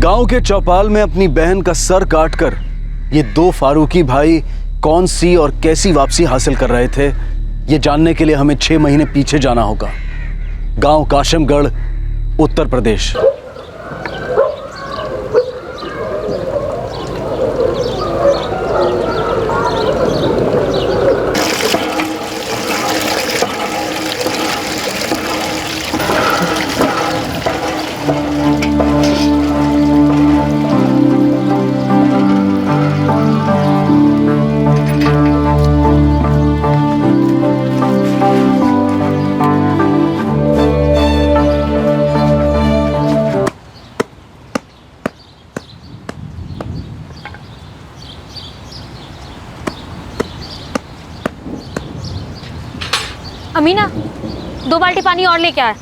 गांव के चौपाल में अपनी बहन का सर काटकर ये दो फारूकी भाई कौन सी और कैसी वापसी हासिल कर रहे थे, ये जानने के लिए हमें 6 महीने पीछे जाना होगा। गांव काशमगढ़, उत्तर प्रदेश। अमीना, 2 बाल्टी पानी और लेके आ।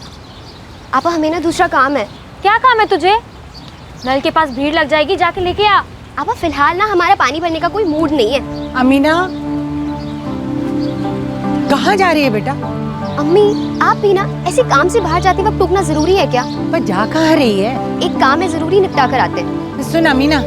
आपा हमें ना दूसरा काम है। क्या काम है तुझे? नल के पास भीड़ लग जाएगी, जाके लेके आ। आपा फिलहाल ना हमारा पानी भरने का कोई मूड नहीं है। अमीना, कहाँ जा रही है बेटा? अम्मी, आप भी ना ऐसे काम से बाहर जाते वक्त टोकना जरूरी है क्या? पर जा कहाँ रही है? एक काम है, जरूरी निपटा कर आते हैं। सुन अमीना,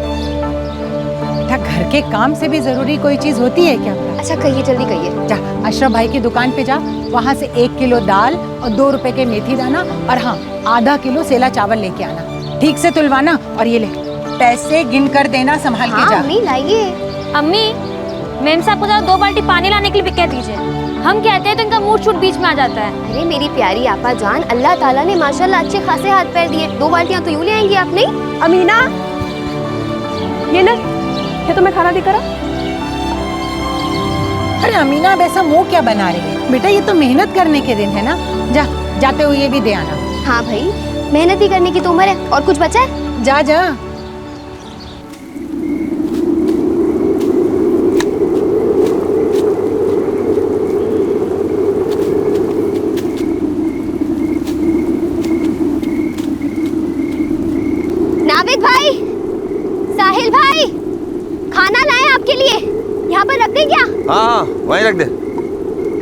बेटा घर के काम से भी जरूरी कोई चीज होती है क्या? अच्छा कहिए, जल्दी कहिए। जा अशरफ भाई की दुकान पे जा, वहाँ से 1 किलो दाल और 2 रुपए के मेथी दाना और हाँ आधा किलो सेला चावल लेके आना। ठीक से तुलवाना और ये ले पैसे गिन कर देना, संभाल के जा। अम्मी लाइए। अम्मी, मेम साहब को जरा 2 बाल्टी पानी लाने के लिए भी कह दीजिए। हम कहते हैं तो इनका मूड छूट बीच में आ जाता है। अरे मेरी प्यारी आपा जान, अल्लाह ताला ने माशाल्लाह अच्छे खासे हाथ पैर दिए। 2 बाल्टियाँ तो यूँ ले आएंगी आप नहीं? अमीना, ये ले, ये तुम्हें खाना देकर आ। अरे अमीना, अब ऐसा मुंह क्या बना रही है? बेटा ये तो मेहनत करने के दिन है ना, जा जाते हुए ये भी दे आना। हाँ भाई, मेहनत ही करने की तो उम्र है। और कुछ बचा है? जा जा। नाविद भाई, साहिल भाई, खाना लाए आपके लिए। यहाँ पर रख दे क्या? हाँ वहीं रख दे।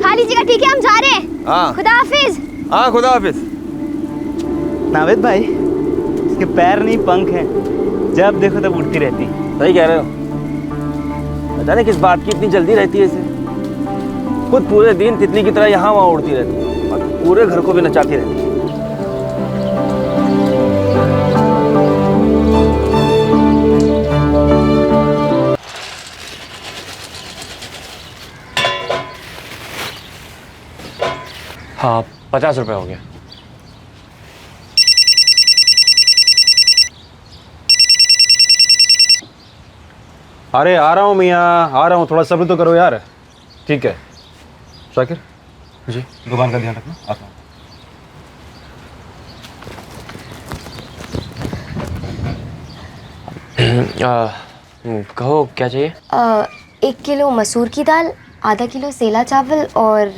खा लीजिएगा, ठीक है? हम जा रहे हैं। हाँ खुदा हाफिज। हाँ खुदा हाफिज। नावेद भाई, इसके पैर नहीं पंख हैं, जब देखो तब उड़ती रहती। सही कह रहे हो। पता नहीं किस बात की इतनी जल्दी रहती है इसे। खुद पूरे दिन तितली की तरह यहाँ वहाँ उड़ती रहती है और पूरे घर को भी नचाती रहती है। हाँ 50 रुपये हो गया। अरे आ रहा हूँ मियाँ, आ रहा हूँ, थोड़ा सब्र तो करो यार। ठीक है शाकिर जी, दुकान का ध्यान रखना, आता हूँ। कहो क्या चाहिए? 1 किलो मसूर की दाल, आधा किलो सेला चावल और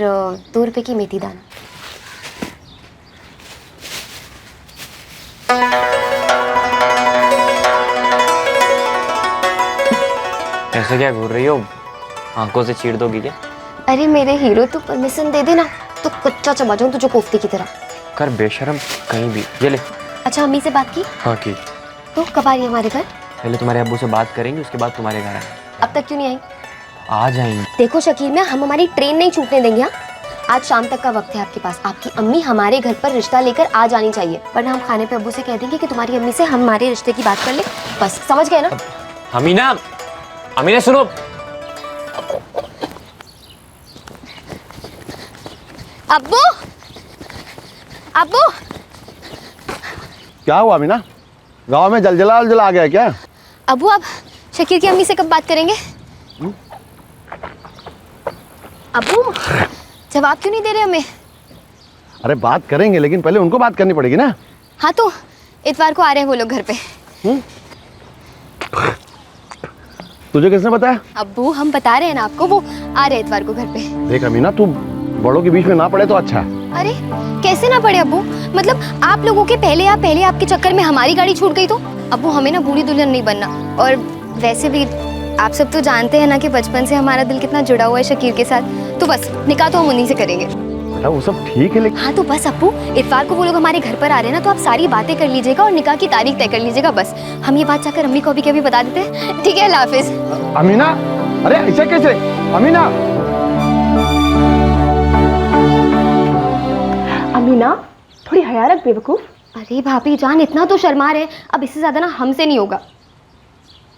2 रुपए की मेथी दाना। ऐसे क्या घूर रही हो? आंखों से चीर दोगी क्या? अरे मेरे हीरो, तू परमिशन दे देना तो कच्चा चबा जाऊं तुझे कोफ्ते की तरह। कर बेशरम कहीं भी। ये ले। अच्छा अम्मी से बात की? हाँ की। तो कब आ रही है हमारे घर? पहले तुम्हारे अब्बू से बात करेंगे, उसके बाद तुम्हारे घर आएंगे। अब तक क्यों नहीं आई? आ जाएंगे। देखो शकील में हम हमारी ट्रेन नहीं छूटने देंगे। हाँ, आज शाम तक का वक्त है आपके पास। आपकी अम्मी हमारे घर पर रिश्ता लेकर आ जानी चाहिए, वरना हम खाने पे अब्बू से कह देंगे कि तुम्हारी अम्मी से हमारे रिश्ते की बात कर ले। बस समझ गए ना? अमीना, अमीना सुनो। अब्बू, अब्बू। क्या हुआ अमीना, गांव में जलजला आ गया क्या? अब्बू आप शकील की अम्मी से कब बात करेंगे? अब्बू जवाब क्यों नहीं दे रहे हमें? अरे बात करेंगे, लेकिन पहले उनको बात करनी पड़ेगी ना। हाँ तो इतवार को आ रहे हैं वो लोग घर पे। तुझे किसने बताया? अब्बू हम बता रहे हैं ना आपको, वो आ रहे हैं इतवार को घर पे। देख अमीना, तू बड़ों के बीच में ना पड़े तो अच्छा है। अरे कैसे ना पड़े अब्बू? मतलब आप लोगों के पहले आपके चक्कर में हमारी गाड़ी छूट गई तो? अब्बू हमें ना बूढ़ी दुल्हन नहीं बनना। और वैसे भी आप सब तो जानते हैं ना कि बचपन से हमारा दिल कितना जुड़ा हुआ है शकील के साथ। तो बस निकाह तो हम उन्हीं से करेंगे। बेटा वो सब ठीक है लेकिन हाँ तो बस अप्पू, इरफान को वो लोग हमारे घर पर आ रहे हैं ना, तो आप सारी बातें कर लीजिएगा और निकाह की तारीख तय कर लीजिएगा। बस हम ये बात जाकर अम्मी को अभी कभी बता देते हैं, ठीक है? अल्लाह हाफिज। अमीना, अरे ऐसे कैसे? अमीना, अमीना थोड़ी हया रख बेवकूफ। अरे भाभी जान, इतना तो शर्मा रहे, अब इससे ज्यादा ना हमसे नहीं होगा।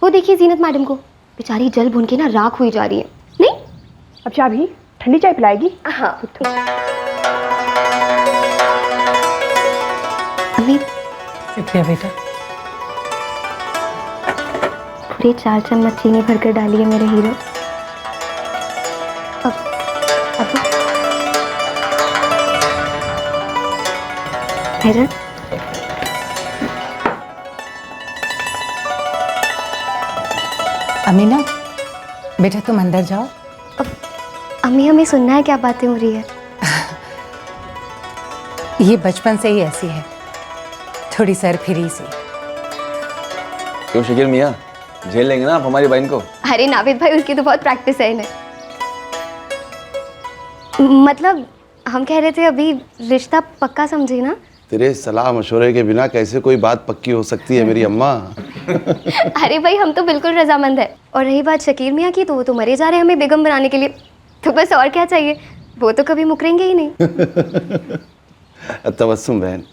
वो देखिए जीनत मैडम को, बेचारी जल भुन के ना राख हुई जा रही है। नहीं अब चाबी ठंडी चाय पिलाएगी? हाँ अम्मी, शुक्रिया बेटा। पूरे 4 चम्मच चीनी भरकर डालिए मेरे हीरो। अब भाईजान, अमीना बेटा तुम अंदर जाओ। अम्मी हमें सुनना है क्या बातें हो रही है? ये बचपन से ही ऐसी है, थोड़ी सरफिरी सी। क्यों शकील मियाँ, झेल लेंगे ना आप हमारी बहन को? अरे नाविद भाई, उसकी तो बहुत प्रैक्टिस है इन्हें। मतलब हम कह रहे थे अभी रिश्ता पक्का समझे ना। तेरे सलाह मशवरे के बिना कैसे कोई बात पक्की हो सकती है मेरी अम्मा? अरे भाई हम तो बिल्कुल रजामंद है। और रही बात शकील मियाँ की, तो वो तो मरे जा रहे हैं हमें बेगम बनाने के लिए, तो बस और क्या चाहिए, वो तो कभी मुकरेंगे ही नहीं। तबस्सुम बहन,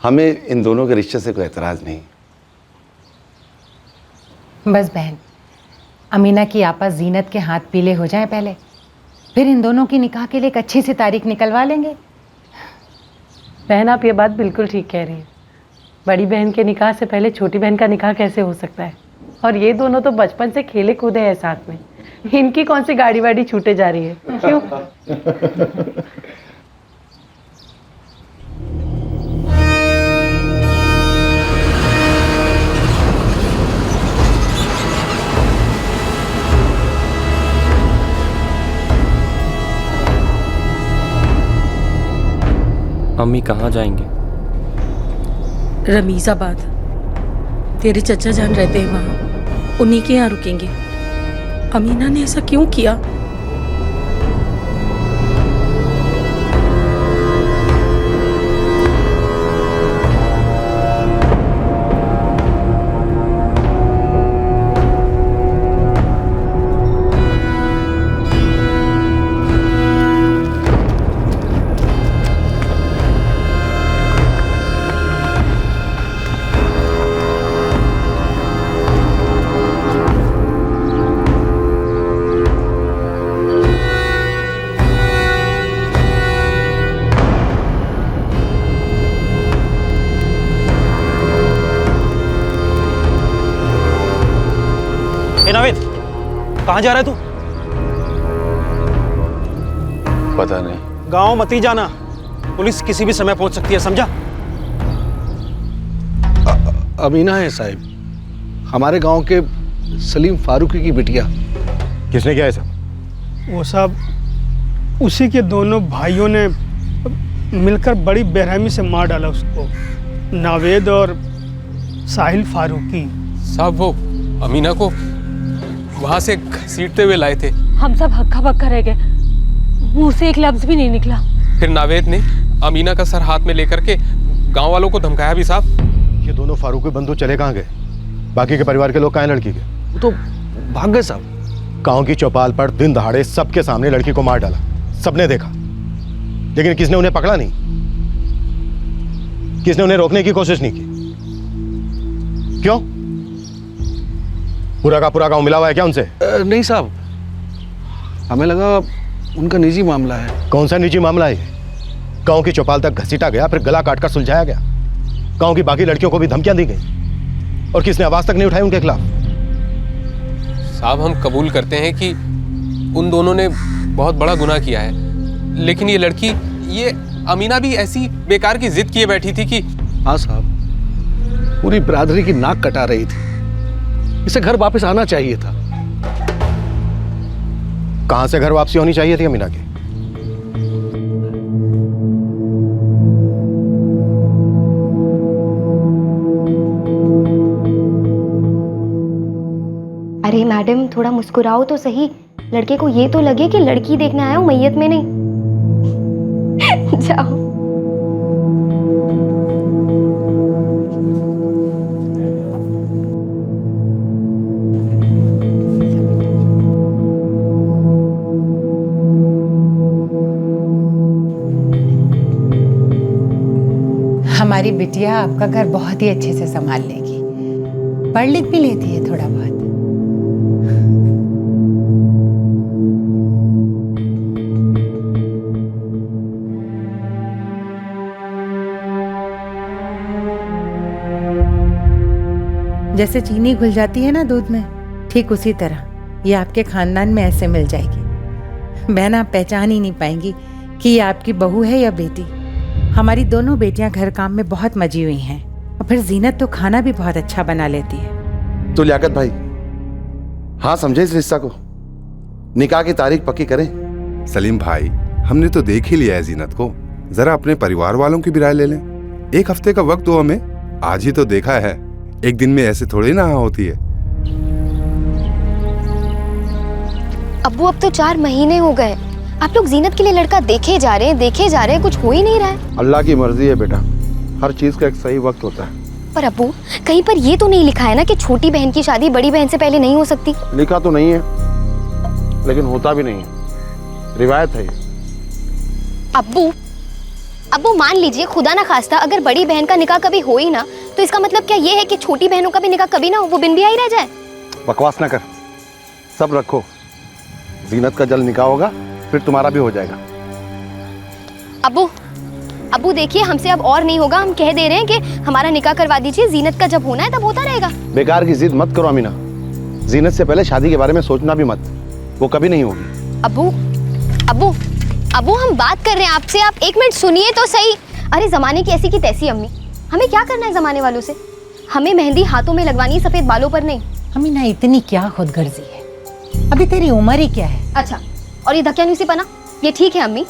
हमें इन दोनों के रिश्ते से कोई एतराज़ नहीं। बस बहन, अमीना की आपस जीनत के हाथ पीले हो जाएं पहले, फिर इन दोनों की निकाह के लिए एक अच्छी सी तारीख निकलवा लेंगे। बहन आप ये बात बिल्कुल ठीक कह रही हैं। बड़ी बहन के निकाह से पहले छोटी बहन का निकाह कैसे हो सकता है? और ये दोनों तो बचपन से खेले कूदे हैं साथ में, इनकी कौन सी गाड़ी वाड़ी छूटे जा रही है? क्यों? अम्मी कहाँ जाएंगे? रमीज़ाबाद, तेरे चचा जान रहते हैं वहाँ, उन्हीं के यहाँ रुकेंगे। अमीना ने ऐसा क्यों किया? नाविद, कहाँ जा रहा है तू? पता नहीं। गांव मत ही जाना, पुलिस किसी भी समय पहुंच सकती है, समझा? अमीना है साहब, हमारे गांव के सलीम फारूकी की बिटिया। किसने किया ऐसा? वो सब उसी के दोनों भाइयों ने मिलकर बड़ी बेरहमी से मार डाला उसको, नावेद और साहिल फारूकी। साहब वो अमीना को वहां से घसीटते हुए लाए थे। हम सब हक्का बक्का रह गए, मुंह से एक लफ्ज भी नहीं निकला। फिर नावेद ने अमीना का सर हाथ में लेकर के गांव वालों को धमकाया भी साहब। ये दोनों फारूकी बंधु चले कहाँ गए? बाकी के परिवार के लोग कहाँ हैं लड़की के? वो तो भाग गए साहब। गांव की चौपाल पर दिन दहाड़े सबके सामने लड़की को मार डाला, सबने देखा, लेकिन किसने उन्हें पकड़ा नहीं, किसने उन्हें रोकने की कोशिश नहीं की। क्यों? पूरा का पूरा गांव मिला हुआ है क्या उनसे? नहीं साहब, हमें लगा उनका निजी मामला है। कौन सा निजी मामला है? गांव की चौपाल तक घसीटा गया, फिर गला काटकर सुलझाया गया। गांव की बाकी लड़कियों को भी धमकियां दी गई और किसने आवाज तक नहीं उठाई उनके खिलाफ। साहब हम कबूल करते हैं कि उन दोनों ने बहुत बड़ा गुनाह किया है, लेकिन ये लड़की, ये अमीना भी ऐसी बेकार की जिद किए बैठी थी कि। हाँ साहब, पूरी बिरादरी की नाक कटा रही थी, इसे घर वापस आना चाहिए था। कहां से घर वापसी होनी चाहिए थी अमीना की? अरे मैडम थोड़ा मुस्कुराओ तो सही, लड़के को ये तो लगे कि लड़की देखने आया हूँ, मैयत में नहीं। जाओ। हमारी बिटिया आपका घर बहुत ही अच्छे से संभाल लेगी। पढ़ लिख भी लेती है थोड़ा बहुत। जैसे चीनी घुल जाती है ना दूध में, ठीक उसी तरह ये आपके खानदान में ऐसे मिल जाएगी। बहन, आप पहचान ही नहीं पाएंगी कि ये आपकी बहू है या बेटी। हमारी दोनों बेटियां घर काम में बहुत मजी हुई हैं, और फिर जीनत तो खाना भी बहुत अच्छा बना लेती है। तो लियाकत भाई, हाँ समझे इस रिश्ता को, निकाह की तारीख पक्की करें। सलीम भाई, हमने तो देख ही लिया है जीनत को, जरा अपने परिवार वालों की भी राय ले लें। एक हफ्ते का वक्त दो हमें, आज ही तो देखा है, एक दिन में ऐसे थोड़ी ना होती है। अब्बू अब तो 4 महीने हो गए, आप लोग जीनत के लिए लड़का देखे जा रहे हैं, कुछ हो ही नहीं रहा है। अल्लाह की मर्जी है बेटा, हर चीज का एक सही वक्त होता है। पर अब्बू, कहीं पर ये तो नहीं लिखा है ना कि छोटी बहन की शादी बड़ी बहन से पहले नहीं हो सकती? लिखा तो नहीं है, लेकिन होता भी नहीं है, रिवायत है। अब्बू मान लीजिए खुदा ना खास्ता अगर बड़ी बहन का निकाह कभी हो ही ना, तो इसका मतलब क्या ये है कि छोटी बहनों का भी निकाह कभी ना हो, वो बिन ब्याह ही रह जाए? बकवास ना कर, सब रखो, जीनत का जल्द निकाह होगा, फिर तुम्हारा भी हो जाएगा। अब्बू देखिए, हमसे अब और नहीं होगा, हम कह दे रहे हैं कि हमारा निकाह करवा दीजिए, जीनत का जब होना है तब होता रहेगा। बेकार की जिद मत करो अमीना, जीनत से पहले शादी के बारे में सोचना भी मत, वो कभी नहीं होगी। अब्बू हम बात कर रहे हैं आपसे, आप 1 मिनट सुनिए तो सही। अरे जमाने की ऐसी की तैसी अम्मी, हमें क्या करना है जमाने वालों से? हमें मेहंदी हाथों में लगवानी, सफेद बालों पर नहीं। अमीना, इतनी क्या खुदगर्जी है, अभी तेरी उम्र ही क्या है? अच्छा, और ये धक्यानुसी पना, ये ठीक है अम्मी?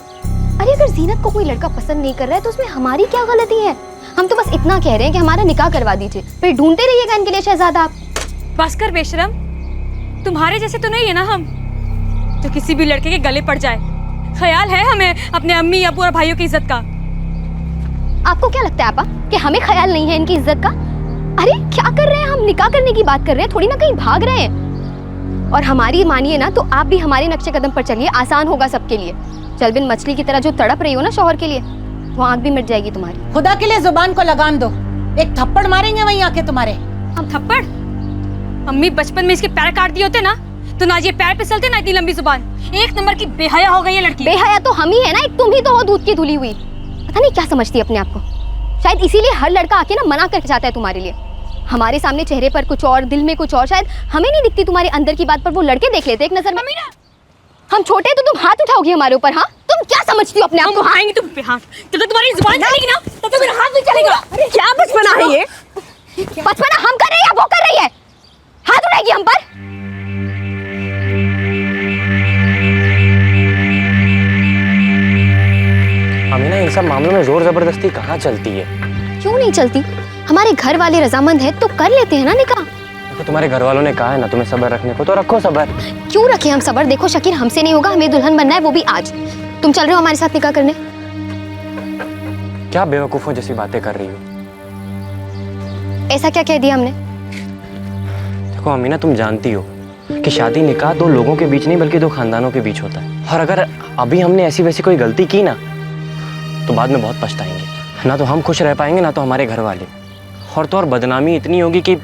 अरे अगर जीनत को कोई लड़का पसंद नहीं कर रहा है तो उसमें हमारी क्या गलती है? हम तो बस इतना कह रहे हैं कि हमारा निकाह करवा दीजिए, फिर ढूंढते रहिएगा इनके लिए शहजादा आप। बस कर बेशरम, तुम्हारे जैसे तो नहीं है ना हम, तो किसी भी लड़के के गले पड़ जाए। ख्याल है हमें अपने अम्मी अबू और भाइयों की इज्जत का। आपको क्या लगता है आपा कि हमें ख्याल नहीं है इनकी इज्जत का? अरे क्या कर रहे हैं हम, निकाह करने की बात कर रहे हैं, थोड़ी ना कहीं भाग रहे हैं। और हमारी मानिए ना तो आप भी हमारे नक्शे कदम पर चलिए, आसान होगा सबके लिए। चल बिन मछली की तरह जो तड़प रही हो ना शौहर के लिए, वो आंख भी मिट जाएगी तुम्हारी। खुदा के लिए जुबान को लगाम दो, एक थप्पड़ मारेंगे वहीं आके तुम्हारे। हम थप्पड़? अम्मी बचपन में इसके पैर काट दिए होते ना, तो ना ये पैर फिसलते ना इतनी लंबी जुबान। 1 नंबर की बेहया हो गई है लड़की। बेहया तो हम ही है ना, एक तुम ही तो हो दूध की धुली हुई। पता नहीं क्या समझती है अपने आप को, शायद इसीलिए हर लड़का आके ना मना करके जाता है तुम्हारे लिए। हमारे सामने चेहरे पर कुछ और, दिल में कुछ और, शायद हमें नहीं दिखती तुम्हारे अंदर की बात, पर वो लड़के देख लेते एक नजर में। हम छोटे तो तुम हाथ उठाओगी हमारे ऊपर? हाँ, तुम क्या समझती हो अपने आप को? उठाएंगे तुम पे हाथ, जब तक तुम्हारी जुबान चलेगी ना तब तक मेरा हाथ भी चलेगा। क्या बचपना है ये? बचपना हम कर रहे हैं या वो कर रही है? हाथ उठाएगी हम पर? अमीना, इन सब मामलों में जोर जबरदस्ती कहाँ चलती है? क्यों नहीं चलती? हमारे घर वाले रजामंद है तो कर लेते हैं ना निकाह। तो तुम्हारे घर वालों ने कहा है ना तुम्हें सब्र रखने को, तो रखो सब्र। क्यों रखे हम सब्र? देखो शकीर, हमसे नहीं होगा, हमें दुल्हन बनना है, वो भी आज। तुम चल रहे हो हमारे साथ निकाह करने? क्या बेवकूफों जैसी बातें कर रही हो? ऐसा क्या कह दिया हमने? देखो अमीना, तुम जानती हो कि शादी निकाह 2 लोगों के बीच नहीं बल्कि 2 खानदानों के बीच होता है, और अगर अभी हमने ऐसी वैसी कोई गलती की ना तो बाद में बहुत पछताएंगे। ना तो हम खुश रह पाएंगे ना तो हमारे घर वाले, और तो और बदनामी इतनी होगी कि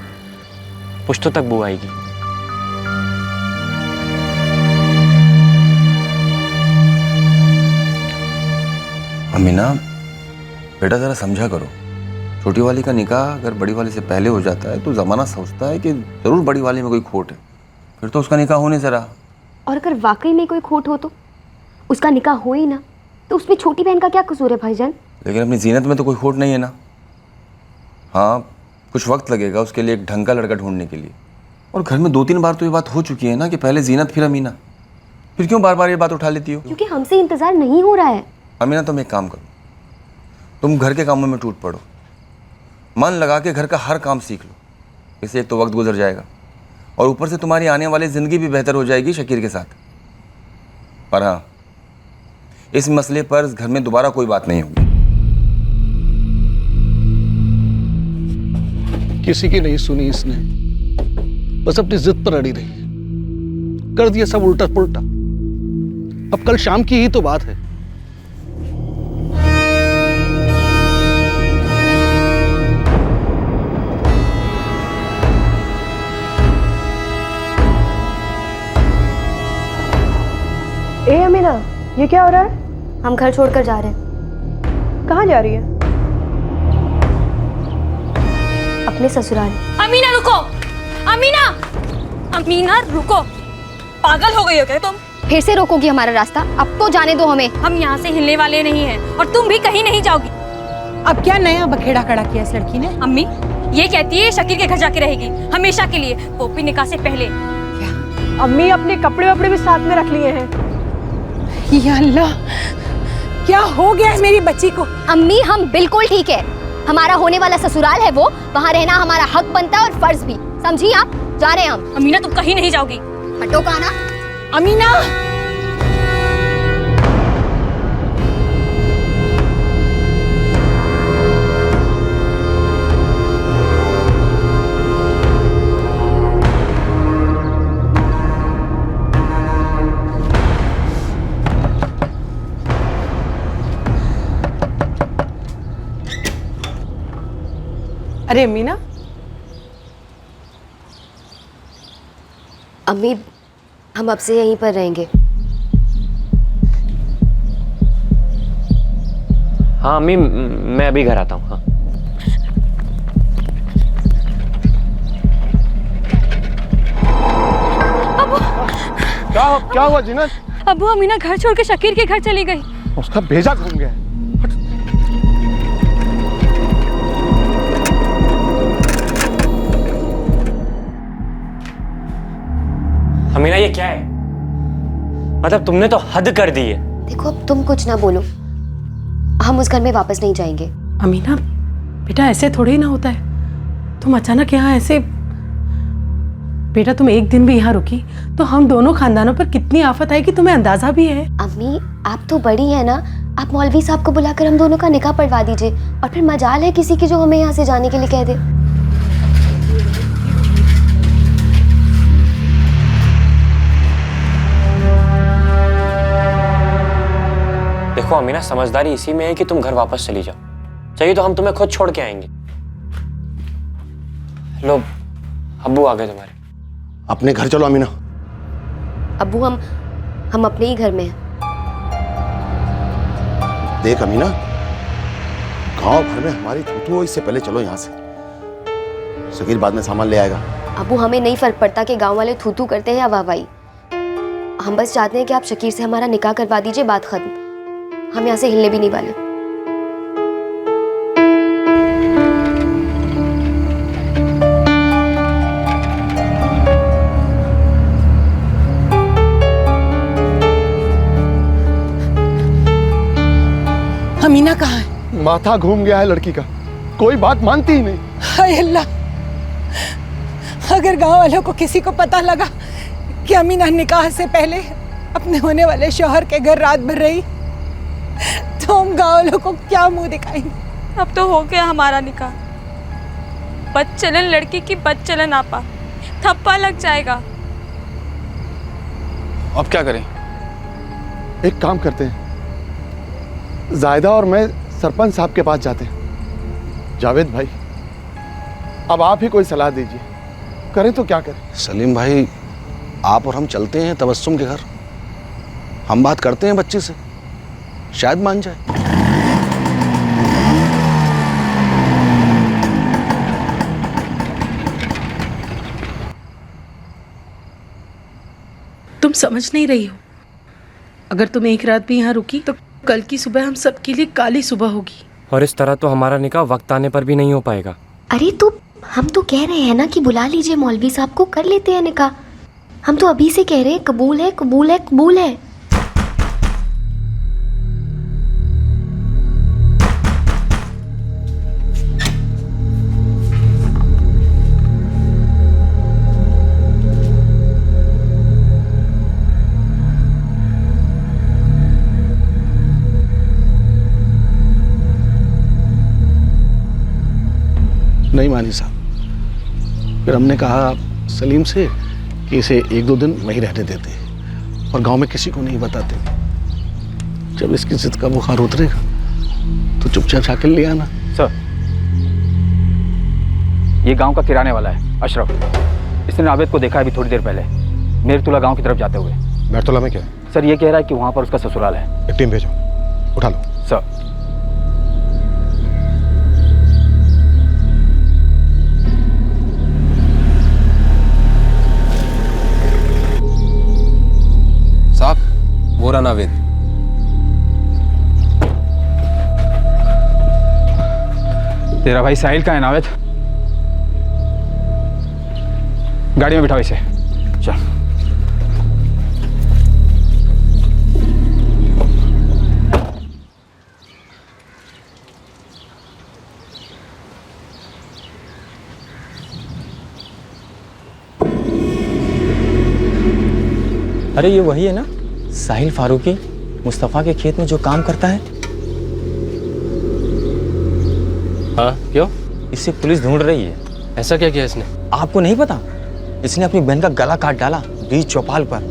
पुश्तों तक बू आएगी। अमीना बेटा, जरा समझा करो, छोटी वाली का निकाह अगर बड़ी वाली से पहले हो जाता है तो जमाना सोचता है कि जरूर बड़ी वाली में कोई खोट है, फिर तो उसका निकाह होने से रहा। और अगर वाकई में कोई खोट हो तो उसका निकाह हो ही ना, तो उसमें छोटी बहन का क्या कसूर है भाईजान? लेकिन अपनी जीनत में तो कोई खोट नहीं है ना। हाँ, कुछ वक्त लगेगा उसके लिए एक ढंग का लड़का ढूंढने के लिए, और घर में 2-3 बार तो ये बात हो चुकी है ना कि पहले जीनत फिर अमीना, फिर क्यों बार बार ये बात उठा लेती हो? क्योंकि हमसे इंतजार नहीं हो रहा है। अमीना, तुम एक काम करो, तुम घर के कामों में टूट पड़ो, मन लगा के घर का हर काम सीख लो, इससे एक तो वक्त गुजर जाएगा और ऊपर से तुम्हारी आने वाली ज़िंदगी भी बेहतर हो जाएगी शकीर के साथ। पर हाँ, इस मसले पर इस घर में दोबारा कोई बात नहीं होगी। किसी की नहीं सुनी इसने, बस अपनी जिद पर अड़ी रही, कर दिया सब उल्टा पुल्टा। अब कल शाम की ही तो बात है। ए अमीना, ये क्या हो रहा है? हम घर छोड़कर जा रहे हैं। कहाँ जा रही है? अपने ससुराल। अमीना रुको, अमीना, अमीना रुको, पागल हो गई हो क्या तुम? फिर से रोकोगी हमारा रास्ता? अब तो जाने दो हमें। हम यहाँ से हिलने वाले नहीं हैं और तुम भी कहीं नहीं जाओगी। अब क्या नया बखेड़ा खड़ा किया इस लड़की ने? अम्मी ये कहती है शकील के घर जाके रहेगी हमेशा के लिए, वो भी निकाह से पहले। क्या? अम्मी अपने कपड़े वपड़े भी साथ में रख लिए हैं। या अल्लाह, क्या हो गया है मेरी बच्ची को? अम्मी हम बिल्कुल ठीक है, हमारा होने वाला ससुराल है वो, वहाँ रहना हमारा हक बनता है और फर्ज भी, समझी आप? जा रहे हैं हम। अमीना तुम कहीं नहीं जाओगी। हटो काना। अमीना, अरे अमीना। अम्मी हम अब से यहीं पर रहेंगे। हाँ अम्मी, मैं अभी घर आता हूँ। हाँ क्या हुआ जीनत? अबू अमीना घर छोड़ के शकीर के घर चली गई। उसका भेजा घूम गया। अमीना ये क्या है? मतलब तुमने तो हद कर दी है। देखो अब तुम कुछ ना बोलो, हम उस घर में वापस नहीं जाएंगे। अमीना बेटा ऐसे थोड़ी ना होता है, तुम अचानक यहाँ ऐसे। बेटा तुम एक दिन भी यहाँ रुकी तो हम दोनों खानदानों पर कितनी आफत आएगी तुम्हें अंदाजा भी है? अम्मी आप तो बड़ी है ना, आप मौलवी साहब को बुलाकर हम दोनों का निकाह पढ़वा दीजिए, और फिर मजाल है किसी की जो हमें यहाँ से जाने के लिए कह दे। देखो अमीना, समझदारी इसी में है कि तुम घर वापस चली जाओ, चाहिए तो हम तुम्हें खुद छोड़ के आएंगे। लो अब्बू आ गए तुम्हारे। अपने घर चलो अमीना। अब्बू हम अपने ही घर में हैं। देख अमीना, गांव भर में हमारी थूथू हो, इससे पहले चलो यहाँ से। शकील बाद में सामान ले आएगा। अब्बू हमें नहीं फर्क पड़ता कि गांव वाले थूथू करते हैं या वाहवाही, हम बस चाहते हैं कि आप शकीर से हमारा निकाह करवा दीजिए, बात खत्म। हम यहाँ से हिलने भी नहीं वाले। अमीना कहाँ है? माथा घूम गया है लड़की का, कोई बात मानती ही नहीं। हाय अल्लाह, अगर गांव वालों को किसी को पता लगा कि अमीना निकाह से पहले अपने होने वाले शौहर के घर रात भर रही तो हम गांव वालों को क्या मुंह दिखाएंगे? अब तो हो गया हमारा निकाह, बदचलन लड़की की बदचलन आपा, थप्पा लग जाएगा। अब क्या करें? एक काम करते हैं, जायदा और मैं सरपंच साहब के पास जाते हैं। जावेद भाई अब आप ही कोई सलाह दीजिए, करें तो क्या करें? सलीम भाई, आप और हम चलते हैं तबस्सुम के घर, हम बात करते हैं बच्ची से, शायद मान जाए। तुम समझ नहीं रही हो, अगर तुम एक रात भी यहाँ रुकी तो कल की सुबह हम सबके लिए काली सुबह होगी। और इस तरह तो हमारा निकाह वक्त आने पर भी नहीं हो पाएगा। अरे तो हम तो कह रहे हैं ना कि बुला लीजिए मौलवी साहब को, कर लेते हैं निकाह। हम तो अभी से कह रहे हैं कबूल है, कबूल है, कबूल है। नहीं मानी साहब। फिर हमने कहा सलीम से कि इसे 1-2 दिन वहीं रहने देते और गांव में किसी को नहीं बताते। जब इसकी जिद का बुखार उतरेगा तो चुपचाप शाकिल ले आना। सर, ये गांव का किराने वाला है अशरफ। इसने नावेद को देखा है अभी थोड़ी देर पहले मेरतुला गांव की तरफ जाते हुए। मेरतुला में क्या? सर ये कह रहा है कि वहां पर उसका ससुराल है। एक टीम भेजो, उठा लो। सर। साहब, वो रहा नावेद। तेरा भाई साहिल का है नावेद? गाड़ी में बिठाओ इसे। चल। अरे ये वही है ना साहिल फारूकी, मुस्तफ़ा के खेत में जो काम करता है? हाँ, क्यों? इससे पुलिस ढूंढ रही है। ऐसा क्या किया इसने? आपको नहीं पता? इसने अपनी बहन का गला काट डाला बीच चौपाल पर।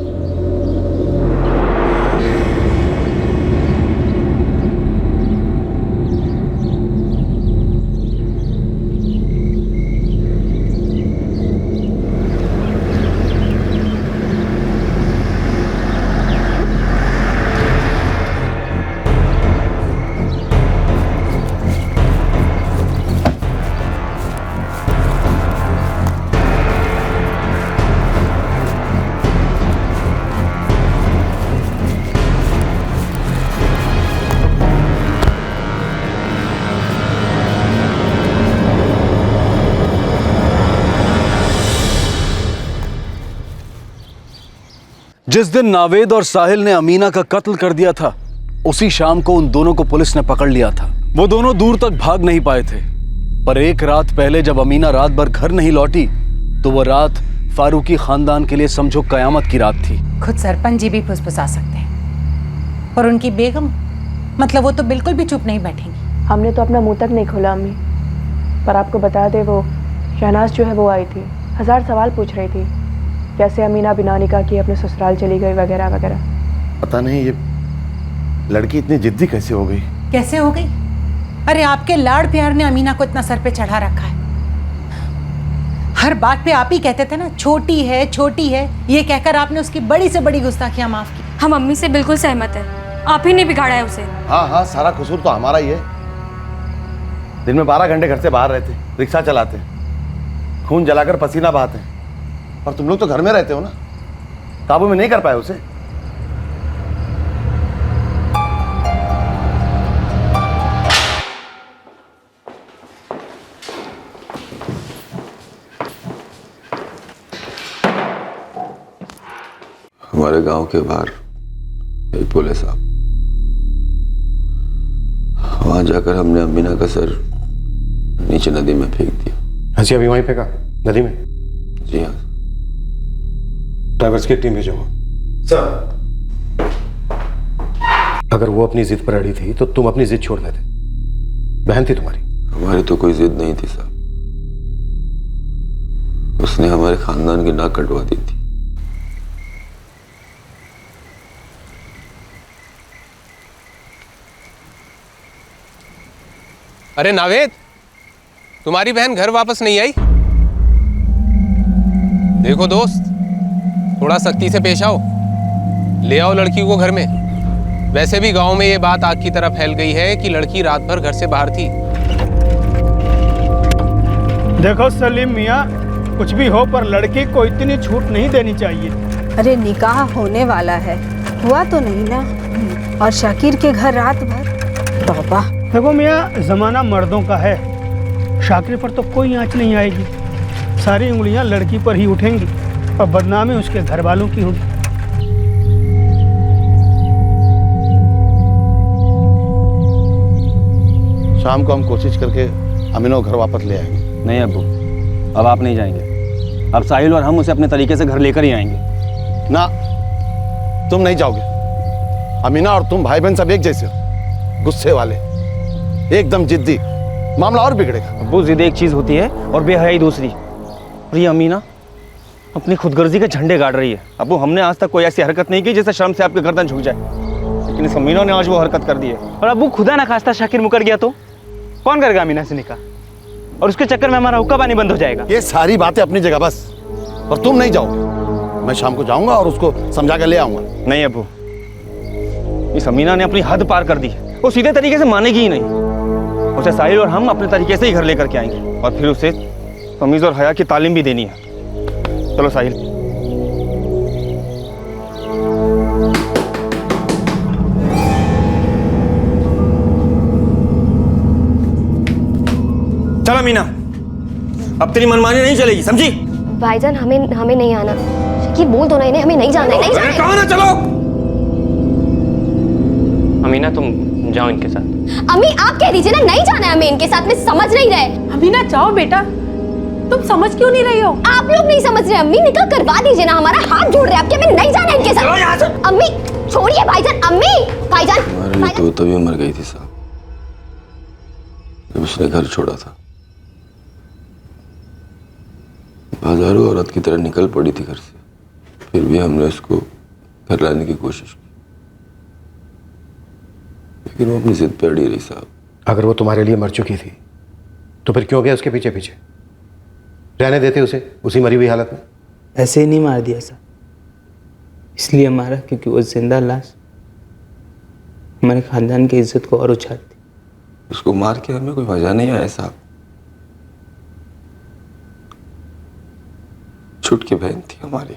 जिस दिन नावेद और साहिल ने अमीना का कत्ल कर दिया था, उसी शाम को उन दोनों को पुलिस ने पकड़ लिया था। वो दोनों दूर तक भाग नहीं पाए थे, पर एक रात पहले जब अमीना रात भर घर नहीं लौटी तो वो रात फारूकी खानदान के लिए समझो कयामत की रात थी। खुद सरपंच जी भी फुसफुसा सकते हैं, और उनकी बेगम मतलब वो तो बिल्कुल भी चुप नहीं बैठेंगी। हमने तो अपना मुंह तक नहीं खोला अम्मी, पर आपको बता दे वो शहनाज जो है वो आई थी, 1000 सवाल पूछ रही थी, कैसे अमीना बिना निकाह किए अपने ससुराल चली गई वगैरह वगैरह। पता नहीं ये लड़की इतनी जिद्दी कैसे हो गई। कैसे हो गई? अरे आपके लाड़ प्यार ने अमीना को इतना सर पे चढ़ा रखा है। हर बात पे आप ही कहते थे ना छोटी है छोटी है, ये कहकर आपने उसकी बड़ी से बड़ी गुस्ताखियां माफ की। हम अम्मी से बिल्कुल सहमत है, आप ही ने बिगाड़ा है उसे। हाँ, सारा कसूर तो हमारा ही है। दिन में 12 घंटे घर से बाहर रहते, रिक्शा चलाते, खून जलाकर पसीना बहाते, और तुम लोग तो घर में रहते हो ना, काबू में नहीं कर पाए उसे। हमारे गांव के बाहर एक पुल है साहब, वहां जाकर हमने अमीना का सर नीचे नदी में फेंक दिया। हंसी अभी वहीं फेंका नदी में? जी हाँ। ड्राइवर्स की टीम भेजो सर। अगर वो अपनी जिद पर अड़ी थी तो तुम अपनी जिद छोड़ देते। बहन थी तुम्हारी। हमारी तो कोई जिद नहीं थी साहब, उसने हमारे खानदान की नाक कटवा दी थी। अरे नावेद, तुम्हारी बहन घर वापस नहीं आई? देखो दोस्त, थोड़ा सख्ती से पेश आओ, ले आओ लड़की को घर में। वैसे भी गांव में ये बात आग की तरह फैल गई है कि लड़की रात भर घर से बाहर थी। देखो सलीम मियाँ, कुछ भी हो पर लड़की को इतनी छूट नहीं देनी चाहिए। अरे निकाह होने वाला है, हुआ तो नहीं ना, और शाकिर के घर रात भर। तौबा। देखो मियाँ, जमाना मर्दों का है, शाकिर पर तो कोई आंच नहीं आएगी, सारी उंगलियां लड़की पर ही उठेंगी और बदनामी उसके घर वालों की होगी। शाम को हम कोशिश करके अमीना को घर वापस ले आएंगे। नहीं अब्बू, अब आप नहीं जाएंगे। अब साहिल और हम उसे अपने तरीके से घर लेकर ही आएंगे। ना, तुम नहीं जाओगे। अमीना और तुम भाई बहन सब एक जैसे हो, गुस्से वाले, एकदम जिद्दी, मामला और बिगड़ेगा। अब्बू जिद एक चीज होती है और बेहयाई दूसरी। और ये अमीना अपनी खुदगर्जी के झंडे गाड़ रही है। अब्बू हमने आज तक कोई ऐसी हरकत नहीं की जिससे शर्म से आपके गर्दन झुक जाए, लेकिन इस अमीना ने आज वो हरकत कर दी है। और अब्बू खुदा ना खास्ता शाकिर मुकर गया तो कौन करेगा अमीना से निकाह? और उसके चक्कर में हमारा हुक्का पानी बंद हो जाएगा। ये सारी बातें अपनी जगह बस, और तुम नहीं जाओगे। मैं शाम को जाऊंगा और उसको समझा कर ले आऊंगा। नहीं अब्बू, इस अमीना ने अपनी हद पार कर दी है। वो सीधे तरीके से मानेगी ही नहीं। उसे साहिल और हम अपने तरीके से ही घर लेकर के आएंगे और फिर उसे तमीज़ और हया की तालीम भी देनी है। चलो साहिल। चलो अमीना, अब तेरी मनमानी नहीं चलेगी, समझी? भाईजान हमें नहीं आना। शकीर बोल दो ना इन्हें, हमें नहीं जाना है। नहीं जाना। कहाँ ना चलो। अमीना तुम जाओ इनके साथ। अम्मी आप कह दीजिए ना, नहीं जाना है हमें इनके साथ में, समझ नहीं रहे। अमीना जाओ बेटा, तुम समझ क्यों नहीं रही हो? आप लोग नहीं समझ रहे। अम्मी निकाह करवा दीजिए ना, हमारा हाथ जोड़ रहे हैं आपके। हमें नहीं जाना है इनके साथ। अम्मी छोड़िए भाईजान। अम्मी भाईजान हमारे लिए तो तभी मर गई थी साहब, जब उसने घर छोड़ा था। बाजारू औरत की तरह निकल पड़ी थी घर से, फिर भी हमने उसको घर लाने की कोशिश की, लेकिन वो अपनी जिद पे अड़ी रही साहब। अगर वो तुम्हारे लिए मर चुकी थी तो फिर क्यों गया उसके पीछे पीछे? रहने देते उसे उसी मरी हुई हालत में। ऐसे ही नहीं मार दिया साहब, इसलिए मारा क्योंकि वो जिंदा लाश हमारे खानदान की इज्जत को और उछालती। उसको मार के हमें कोई मजा नहीं आया साहब। छूट की बहन थी हमारी।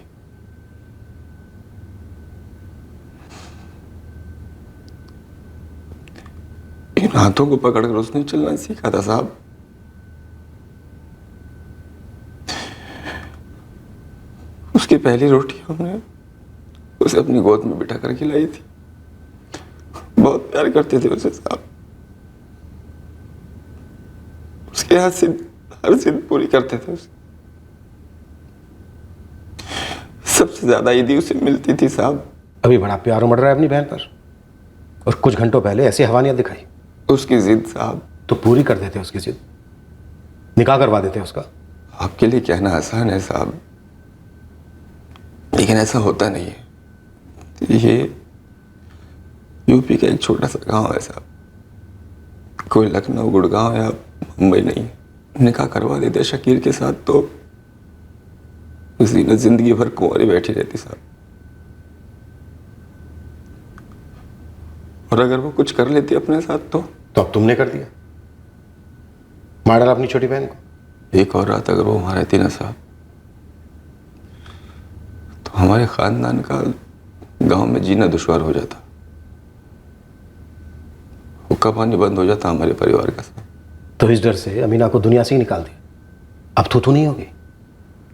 इन हाथों को पकड़कर उसने चलना सीखा था साहब। उसकी पहली रोटी हमने उसे अपनी गोद में बिठा कर खिलाई थी। बहुत प्यार करते थे उसे साहब। उसके हाथ से हर जिद पूरी करते थे उसे। सबसे ज्यादा ईदी उसे मिलती थी साहब। अभी बड़ा प्यार उमड़ रहा है अपनी बहन पर, और कुछ घंटों पहले ऐसी हवानियत दिखाई। उसकी जिद साहब। तो पूरी कर देते उसकी जिद, निकाह करवा देते उसका। आपके लिए कहना आसान है साहब, लेकिन ऐसा होता नहीं है। ये यूपी का एक छोटा सा गांव है साहब, कोई लखनऊ गुड़गांव या मुंबई नहीं। निकाह करवा देते शकीर के साथ तो जीनत जिंदगी भर कुंवारी बैठी रहती साहब। और अगर वो कुछ कर लेती अपने साथ तो अब तुमने कर दिया, मार डाला अपनी छोटी बहन को। एक और रात अगर वो वहां रहती ना साहब, तो हमारे खानदान का गांव में जीना दुश्वार हो जाता। हुक्का पानी बंद हो जाता हमारे परिवार का साहब। तो इस डर से अमीना को दुनिया से ही निकाल दिया। अब तो नहीं होगी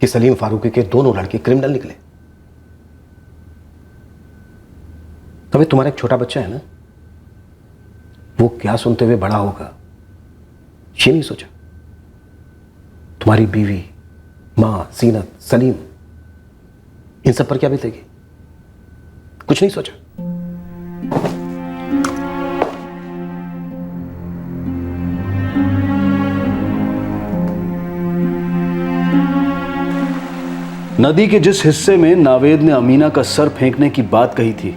कि सलीम फारूकी के दोनों लड़के क्रिमिनल निकले। तभी तुम्हारा एक छोटा बच्चा है ना, वो क्या सुनते हुए बड़ा होगा ये नहीं सोचा। तुम्हारी बीवी, मां, जीनत, सलीम, इन सब पर क्या बीतेगी, कुछ नहीं सोचा। नदी के जिस हिस्से में नावेद ने अमीना का सर फेंकने की बात कही थी,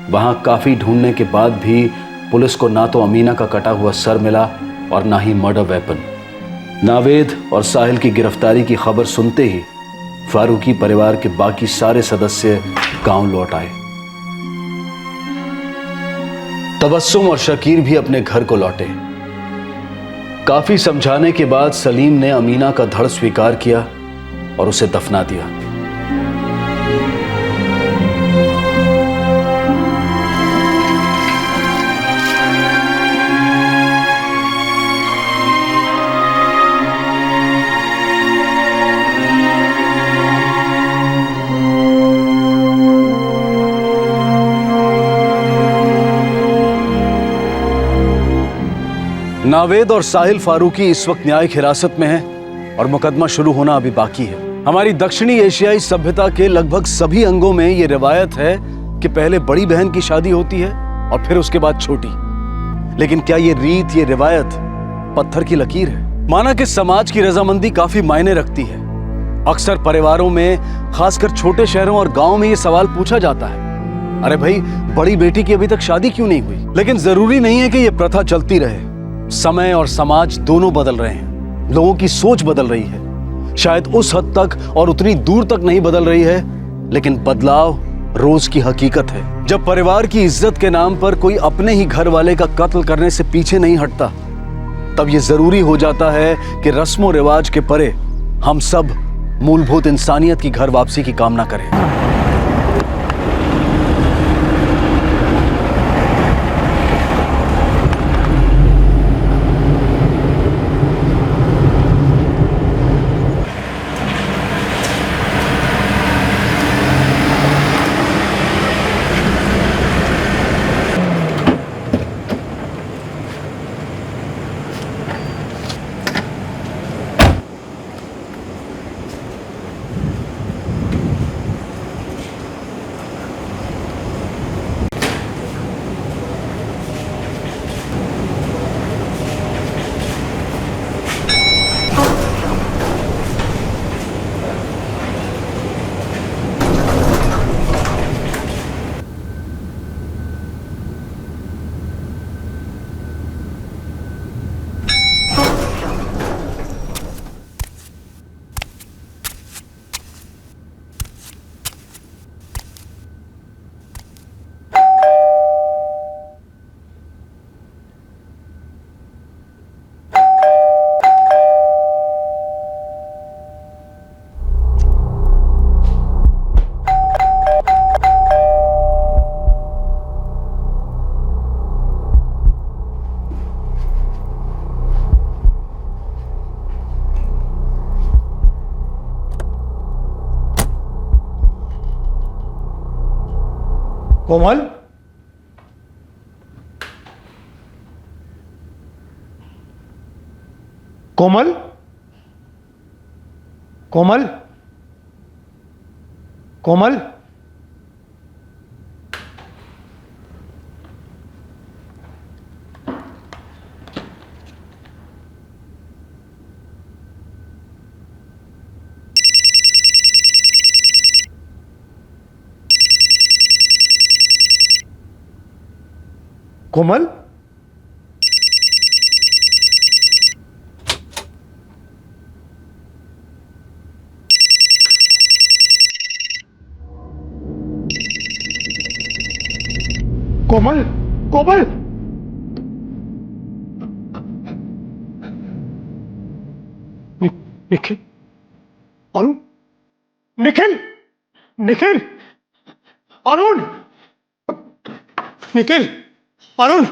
वहां काफी ढूंढने के बाद भी पुलिस को ना तो अमीना का कटा हुआ सर मिला और ना ही मर्डर वेपन। नावेद और साहिल की गिरफ्तारी की खबर सुनते ही फारूकी परिवार के बाकी सारे सदस्य गांव लौट आए। तबस्सुम और शकीर भी अपने घर को लौटे। काफी समझाने के बाद सलीम ने अमीना का धड़ स्वीकार किया और उसे दफना दिया। नावेद और साहिल फारूकी इस वक्त न्यायिक हिरासत में हैं और मुकदमा शुरू होना अभी बाकी है। हमारी दक्षिणी एशियाई सभ्यता के लगभग सभी अंगों में यह रिवायत है कि पहले बड़ी बहन की शादी होती है और फिर उसके बाद छोटी। लेकिन क्या ये रीत, ये रिवायत पत्थर की लकीर है। माना कि समाज की रजामंदी काफी मायने रखती है। अक्सर परिवारों में, खासकर छोटे शहरों और गांव में, ये सवाल पूछा जाता है, अरे भाई, बड़ी बेटी की अभी तक शादी क्यों नहीं हुई? लेकिन जरूरी नहीं है कि यह प्रथा चलती रहे। समय और समाज दोनों बदल रहे हैं, लोगों की सोच बदल रही है। शायद उस हद तक और उतनी दूर तक नहीं बदल रही है, लेकिन बदलाव रोज की हकीकत है। जब परिवार की इज्जत के नाम पर कोई अपने ही घर वाले का कत्ल करने से पीछे नहीं हटता, तब यह जरूरी हो जाता है कि रस्मों रिवाज के परे हम सब मूलभूत इंसानियत की घर वापसी की कामना करें। कोमल, कोमल, कोमल, कोमल, कोमल, कोमल, कोमल, निखिल, अरुण, निखिल, निखिल, अरुण, निखिल, अरुण,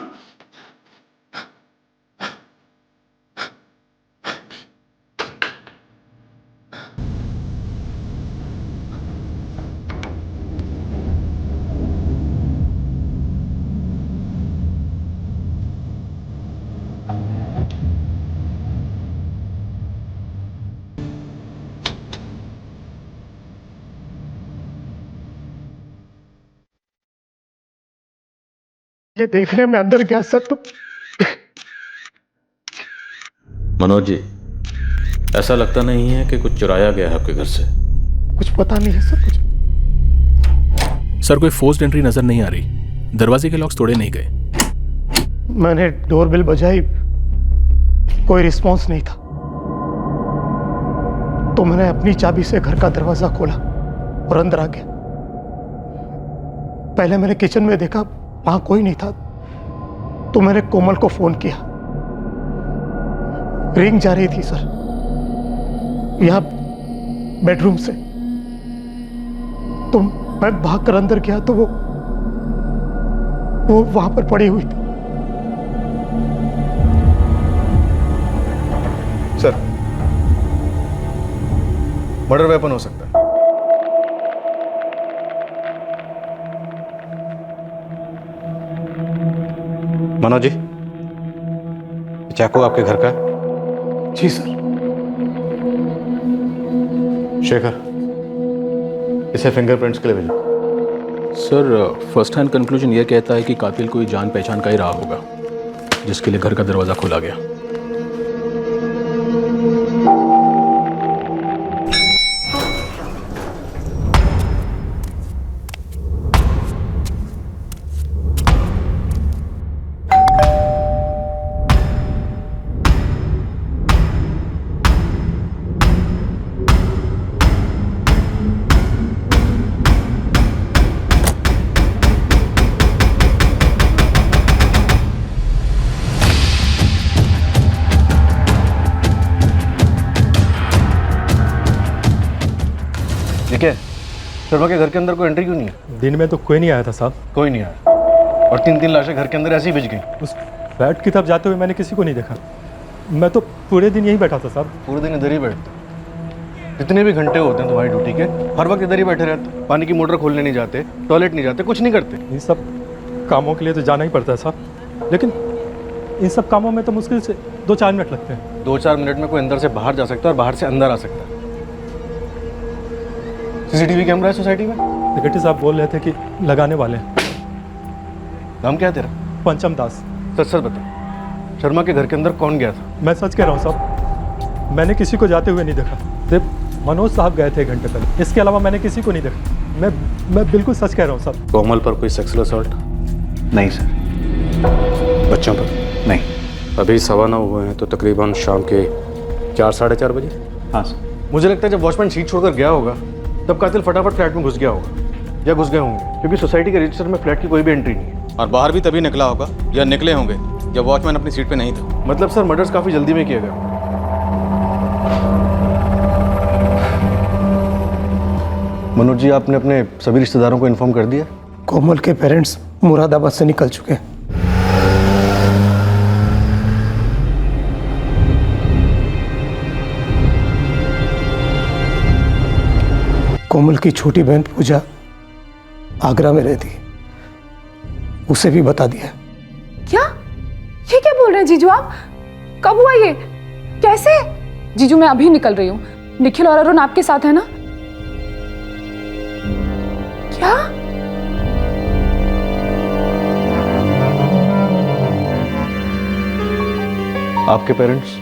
ये देखने में अंदर गया सर तो मनोज जी, ऐसा लगता नहीं है कि कुछ चुराया गया है आपके घर से? कुछ पता नहीं है सर। कुछ सर, कोई फोर्स्ड एंट्री नजर नहीं आ रही। दरवाजे के लॉक्स तोड़े नहीं गए। मैंने डोरबेल बजाई, कोई रिस्पॉन्स नहीं था, तो मैंने अपनी चाबी से घर का दरवाजा खोला और अंदर आ गया। पहले मैंने किचन में देखा, वहां कोई नहीं था, तो मैंने कोमल को फोन किया। रिंग जा रही थी सर, यहां बेडरूम से। तो मैं भागकर अंदर गया तो वो वहां पर पड़ी हुई थी। सर, मर्डर वेपन हो सकता है। मनोज जी, चाकू आपके घर का? जी सर। शेखर, इसे फिंगरप्रिंट्स के लिए भेजो। सर, फर्स्ट हैंड कंक्लूजन ये कहता है कि कातिल कोई जान पहचान का ही रहा होगा, जिसके लिए घर का दरवाज़ा खोला गया। शर्मा के घर के अंदर कोई एंट्री क्यों नहीं है? दिन में तो कोई नहीं आया था साहब। कोई नहीं आया और 3 लाशें घर के अंदर ऐसी बिछ गई। उस फ्लैट की तरफ जाते हुए मैंने किसी को नहीं देखा। मैं तो पूरे दिन यहीं बैठा था साहब। पूरे दिन इधर ही बैठते? जितने भी घंटे होते हैं तुम्हारी ड्यूटी के, हर वक्त इधर ही बैठे रहते? पानी की मोटर खोलने नहीं जाते, टॉयलेट नहीं जाते, कुछ नहीं करते? इन सब कामों के लिए तो जाना ही पड़ता है साहब, लेकिन इन सब कामों में तो मुश्किल से 2-4 मिनट लगते हैं। 2-4 मिनट में कोई अंदर से बाहर जा सकता है और बाहर से अंदर आ सकता है। सीसीटीवी कैमरा है सोसाइटी में? सेक्रेटरी साहब बोल रहे थे कि लगाने वाले हैं। नाम क्या है तेरा? पंचम दास। सच सच बता, शर्मा के घर के अंदर कौन गया था? मैं सच कह रहा हूँ साहब, मैंने किसी को जाते हुए नहीं देखा। सिर्फ मनोज साहब गए थे 1 घंटे पहले, इसके अलावा मैंने किसी को नहीं देखा। मैं बिल्कुल सच कह रहा हूँ साहब। कोमल पर कोई सेक्सुअल असॉल्ट? नहीं सर। बच्चों पर? नहीं। अभी 9:15 हुए हैं, तो तकरीबन शाम के 4-4:30 बजे? हाँ सर। मुझे लगता है जब वॉचमैन सीट छोड़कर गया होगा तब कातिल फटाफट फ्लैट में घुस गया होगा या घुस गए होंगे, क्योंकि सोसाइटी के रजिस्टर में फ्लैट की कोई भी एंट्री नहीं है। और बाहर भी तभी निकला होगा या निकले होंगे जब वॉचमैन अपनी सीट पे नहीं था। मतलब सर मर्डर्स काफ़ी जल्दी में किया गया। मनोज जी, आपने अपने सभी रिश्तेदारों को इन्फॉर्म कर दिया? कोमल के पेरेंट्स मुरादाबाद से निकल चुके हैं। कोमल की छोटी बहन पूजा आगरा में रहती है, उसे भी बता दिया। क्या? ये क्या बोल रहे हैं जीजू आप? कब हुआ ये? कैसे? जीजू मैं अभी निकल रही हूँ। निखिल और अरुण आपके साथ है ना? क्या? आपके पेरेंट्स?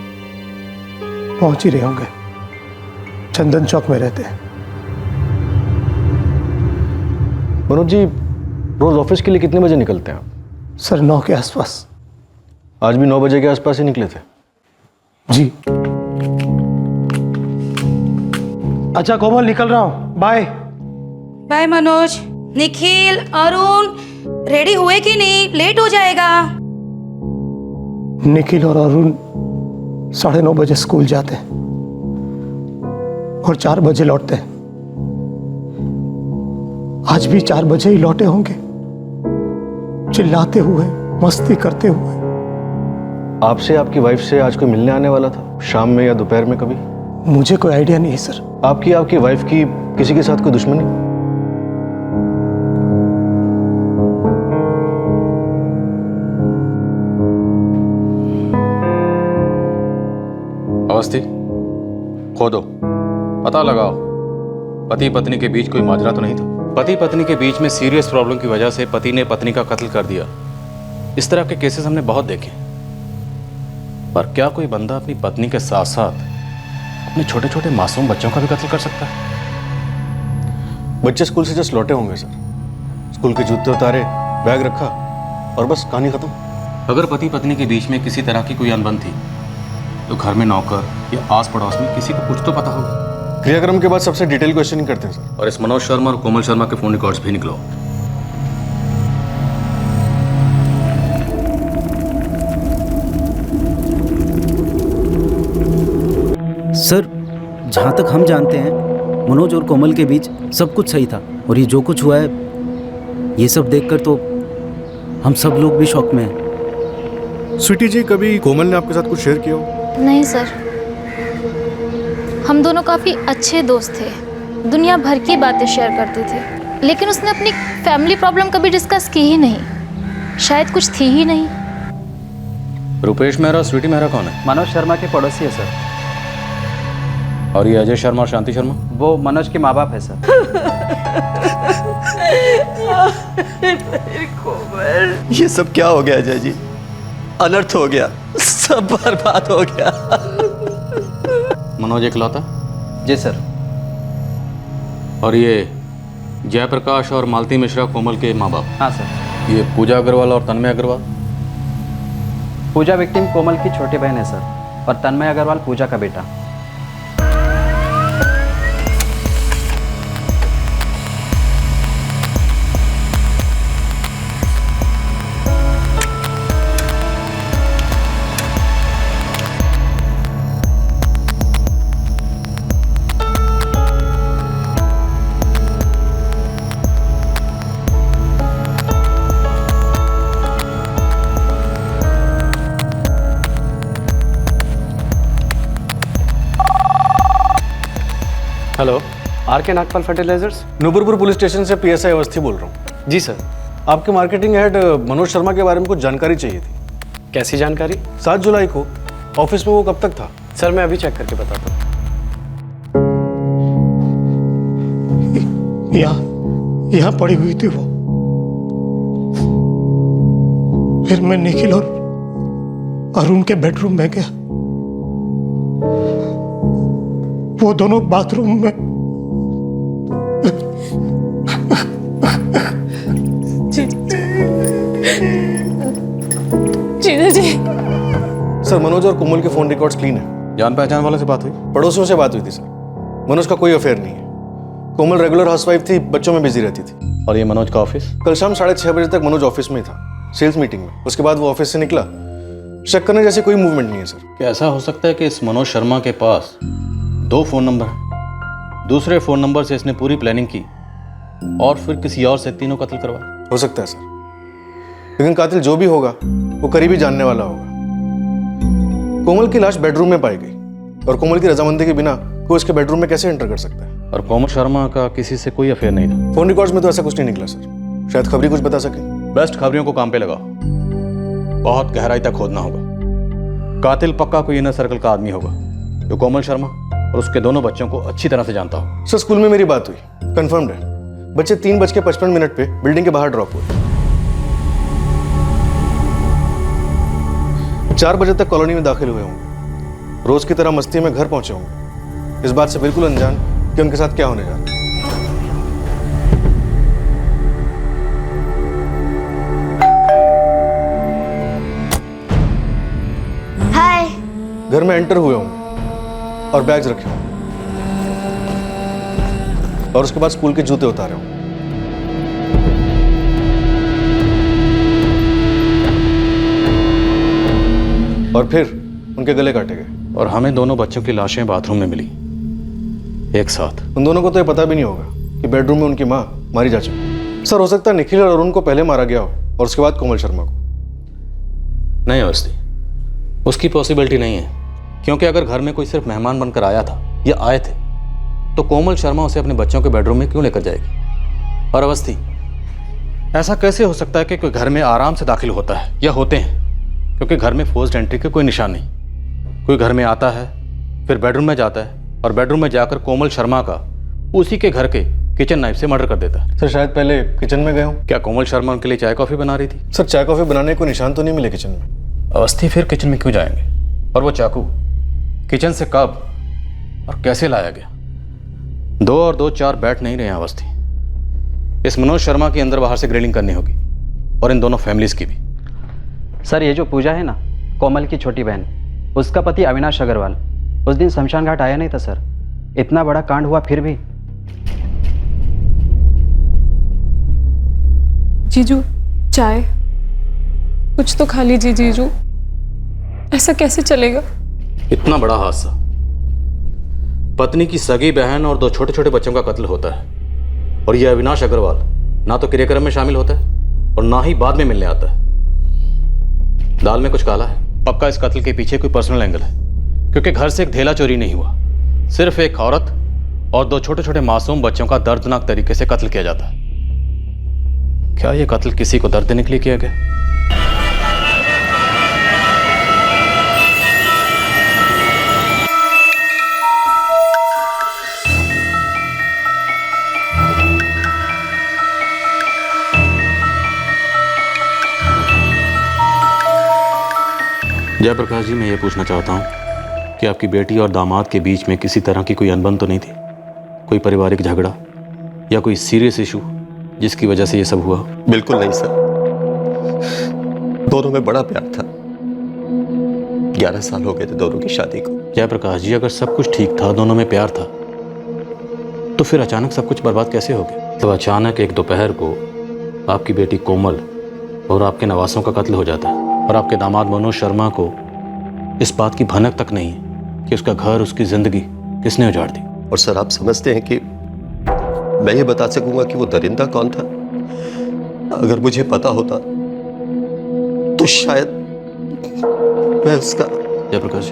पहुंच ही रहे होंगे, चंदन चौक में रहते हैं। मनोज जी, रोज ऑफिस के लिए कितने बजे निकलते हैं आप? सर 9 के आसपास। आज भी 9 बजे के आसपास ही निकले थे? जी। अच्छा कोमल, निकल रहा हूँ, bye. Bye Manoj. Nikhil, Arun ready हुए कि नहीं? लेट हो जाएगा। निखिल और अरुण 9:30 बजे स्कूल जाते हैं और 4 बजे लौटते हैं। आज भी 4 बजे ही लौटे होंगे, चिल्लाते हुए, मस्ती करते हुए। आपसे, आपकी वाइफ से आज कोई मिलने आने वाला था, शाम में या दोपहर में कभी? मुझे कोई आइडिया नहीं है सर। आपकी वाइफ की किसी के साथ कोई दुश्मनी? अवस्थी, खोदो, पता लगाओ पति पत्नी के बीच कोई माजरा तो नहीं था। पति पत्नी के बीच में सीरियस प्रॉब्लम की वजह से पति ने पत्नी का कत्ल कर दिया। इस तरह के केसेस हमने बहुत देखे, पर क्या कोई बंदा अपनी पत्नी के साथ साथ अपने छोटे छोटे मासूम बच्चों का भी कत्ल कर सकता है? बच्चे स्कूल से जस्ट लौटे होंगे सर, स्कूल के जूते उतारे, बैग रखा और बस कहानी खत्म। अगर पति पत्नी के बीच में किसी तरह की कोई अनबन थी तो घर में नौकर या आस पड़ोस में किसी को कुछ तो पता होगा। क्रियाक्रम के बाद सबसे डिटेल क्वेश्चनिंग करते हैं सर। और इस मनोज शर्मा और कोमल शर्मा के फोन रिकॉर्ड्स भी निकलो। सर, जहाँ तक हम जानते हैं मनोज और कोमल के बीच सब कुछ सही था, और ये जो कुछ हुआ है ये सब देखकर तो हम सब लोग भी शॉक में हैं। स्वीटी जी, कभी कोमल ने आपके साथ कुछ शेयर किया हो? नहीं सर, हम दोनों काफ़ी अच्छे दोस्त थे, दुनिया भर की बातें शेयर करते थे, लेकिन उसने अपनी फैमिली प्रॉब्लम कभी डिस्कस की ही नहीं। शायद कुछ थी ही नहीं। रुपेश मेहरा और स्वीटी मेहरा कौन है? मनोज शर्मा के पड़ोसी है सर। और ये अजय शर्मा और शांति शर्मा? वो मनोज के माँ बाप है सर। ये सब क्या हो गया अजय जी? अनर्थ हो गया, सब बर्बाद हो गया। मनोज इकलौता? जी सर। और ये जयप्रकाश और मालती मिश्रा कोमल के माँ बाप? हाँ सर। ये पूजा अग्रवाल और तन्मय अग्रवाल? पूजा विक्टिम कोमल की छोटी बहन है सर, और तन्मय अग्रवाल पूजा का बेटा। हेलो, आर के नागपाल फर्टिलाइजर्स, नूपुरपुर पुलिस स्टेशन से पीएसआई अवस्थी बोल रहा हूँ। जी सर। आपके मार्केटिंग हेड मनोज शर्मा के बारे में कुछ जानकारी चाहिए थी। कैसी जानकारी? 7 जुलाई को ऑफिस में वो कब तक था? सर मैं अभी चेक करके बताता हूँ। यहाँ पड़ी हुई थी वो। फिर मैं निखिल और अरुण के बेडरूम में गया। वो दोनों बाथरूम में। जीजा जी। सर मनोज और कोमल के फोन रिकॉर्ड्स क्लीन है। जान पहचान वाले से बात हुई? पड़ोसियों से बात हुई थी सर। मनोज का कोई अफेयर नहीं है। कोमल रेगुलर हाउसवाइफ थी, बच्चों में बिजी रहती थी। और ये मनोज का ऑफिस? कल शाम 6:30 बजे तक मनोज ऑफिस में ही था, सेल्स मीटिंग में। उसके बाद वो ऑफिस से निकला। शक करने जैसे कोई मूवमेंट नहीं है सर। क्या ऐसा हो सकता है कि इस मनोज शर्मा के पास 2 फोन नंबर हैं? दूसरे फोन नंबर से इसने पूरी प्लानिंग की और फिर किसी और से तीनों कत्ल करवाए? हो सकता है सर, लेकिन कातिल जो भी होगा वो करीबी जानने वाला होगा। कोमल की लाश बेडरूम में पाई गई और कोमल की रजामंदी के बिना कोई उसके बेडरूम में कैसे एंटर कर सकता है? और कोमल शर्मा का किसी से कोई अफेयर नहीं था? फोन रिकॉर्ड्स में तो ऐसा कुछ नहीं निकला सर। शायद खबरी कुछ बता सके। बेस्ट खबरियों को काम पे लगाओ, बहुत गहराई तक खोदना होगा। कातिल पक्का कोई इनर सर्कल का आदमी होगा जो कोमल शर्मा और उसके दोनों बच्चों को अच्छी तरह से जानता हो। सर स्कूल में मेरी बात हुई, कंफर्म्ड है। बच्चे 3:55 पे बिल्डिंग के बाहर ड्रॉप हुए। 4 बजे तक कॉलोनी में दाखिल हुए होंगे। रोज की तरह मस्ती में घर पहुंचे होंगे, इस बात से बिल्कुल अनजान कि उनके साथ क्या होने जा रहा है। हाय। घर में एंटर हुए होंगे और बैग्स रखे होंगे और उसके बाद स्कूल के जूते उतारे होंगे। और फिर उनके गले काटे गए। और हमें दोनों बच्चों की लाशें बाथरूम में मिली एक साथ। उन दोनों को तो ये पता भी नहीं होगा कि बेडरूम में उनकी माँ मारी जा चुकी। सर हो सकता है निखिल और अरुण को पहले मारा गया हो और उसके बाद कोमल शर्मा को। नहीं अवस्थी, उसकी पॉसिबिलिटी नहीं है, क्योंकि अगर घर में कोई सिर्फ मेहमान बनकर आया था या आए थे तो कोमल शर्मा उसे अपने बच्चों के बेडरूम में क्यों लेकर जाएगी? और अवस्थी, ऐसा कैसे हो सकता है कि कोई घर में आराम से दाखिल होता है या होते हैं, क्योंकि घर में फोर्स्ड एंट्री के कोई निशान नहीं। कोई घर में आता है, फिर बेडरूम में जाता है और बेडरूम में जाकर कोमल शर्मा का उसी के घर के किचन नाइफ से मर्डर कर देता है। सर शायद पहले किचन में गए हो। क्या कोमल शर्मा उनके लिए चाय कॉफी बना रही थी? सर चाय कॉफी बनाने को निशान तो नहीं मिले किचन में। अवस्थी, फिर किचन में क्यों जाएंगे? और वो चाकू किचन से कब और कैसे लाया गया? 2 और 2 4 बैठ नहीं रहे हैं अवस्थी। इस मनोज शर्मा की अंदर बाहर से ग्रिलिंग करनी होगी और इन दोनों फैमिलीज की भी। सर ये जो पूजा है ना, कोमल की छोटी बहन, उसका पति अविनाश अग्रवाल उस दिन शमशान घाट आया नहीं था सर। इतना बड़ा कांड हुआ फिर भी। जीजू चाय कुछ तो खा लीजिए जीजू, ऐसा कैसे चलेगा? इतना बड़ा हादसा, पत्नी की सगी बहन और 2 छोटे छोटे बच्चों का कत्ल होता है, और यह अविनाश अग्रवाल ना तो क्रियाक्रम में शामिल होता है और ना ही बाद में मिलने आता है। दाल में कुछ काला है। पक्का इस कत्ल के पीछे कोई पर्सनल एंगल है, क्योंकि घर से एक ढेला चोरी नहीं हुआ, सिर्फ एक औरत और 2 छोटे छोटे मासूम बच्चों का दर्दनाक तरीके से कत्ल किया जाता है। क्या यह कत्ल किसी को दर्द देने के लिए किया गया? जयप्रकाश जी, मैं ये पूछना चाहता हूँ कि आपकी बेटी और दामाद के बीच में किसी तरह की कोई अनबन तो नहीं थी? कोई पारिवारिक झगड़ा या कोई सीरियस इशू जिसकी वजह से ये सब हुआ? बिल्कुल नहीं सर, दोनों में बड़ा प्यार था। 11 साल हो गए थे दोनों की शादी को। जयप्रकाश जी, अगर सब कुछ ठीक था, दोनों में प्यार था, तो फिर अचानक सब कुछ बर्बाद कैसे हो गया? तो अचानक एक दोपहर को आपकी बेटी कोमल और आपके नवासों का कत्ल हो जाता है और आपके दामाद मनोज शर्मा को इस बात की भनक तक नहीं है कि उसका घर, उसकी जिंदगी किसने उजाड़ दी। और सर आप समझते हैं कि मैं ये बता सकूंगा कि वो दरिंदा कौन था? अगर मुझे पता होता तो शायद मैं उसका। Jayaprakash ji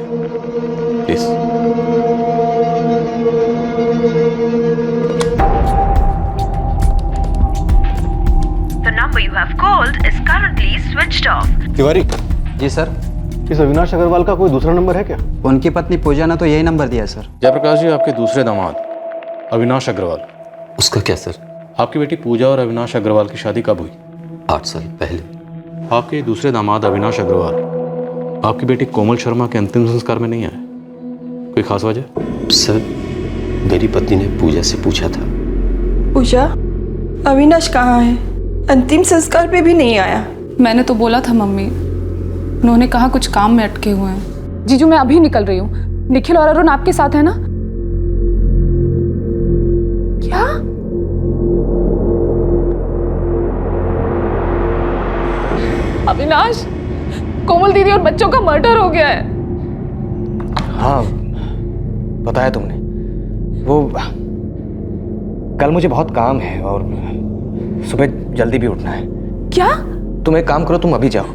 please. number you have called is currently switched off. Tiwari, ji sir. इस अविनाश अग्रवाल का कोई दूसरा नंबर है क्या? उनकी पत्नी पूजा ने तो यही नंबर दिया सर। जयप्रकाश जी, आपके दूसरे दामाद अविनाश अग्रवाल। उसका क्या सर? आपकी बेटी पूजा और अविनाश अग्रवाल की शादी कब हुई? 8 साल पहले। आपके दूसरे दामाद अविनाश अग्रवाल आपकी बेटी कोमल शर्मा के अंतिम संस्कार में नहीं आए, कोई खास वजह? सर, मेरी पत्नी ने पूजा से पूछा था। पूजा, अविनाश कहाँ है? अंतिम संस्कार पे भी नहीं आया। मैंने तो बोला था मम्मी, उन्होंने कहा कुछ काम में अटके हुए हैं। जीजू मैं अभी निकल रही हूँ। निखिल और अरुण आपके साथ है ना? क्या? अविनाश, कोमल दीदी और बच्चों का मर्डर हो गया है। हाँ, बताया तुमने। वो कल मुझे बहुत काम है और सुबह जल्दी भी उठना है। क्या? तुम एक काम करो, तुम अभी जाओ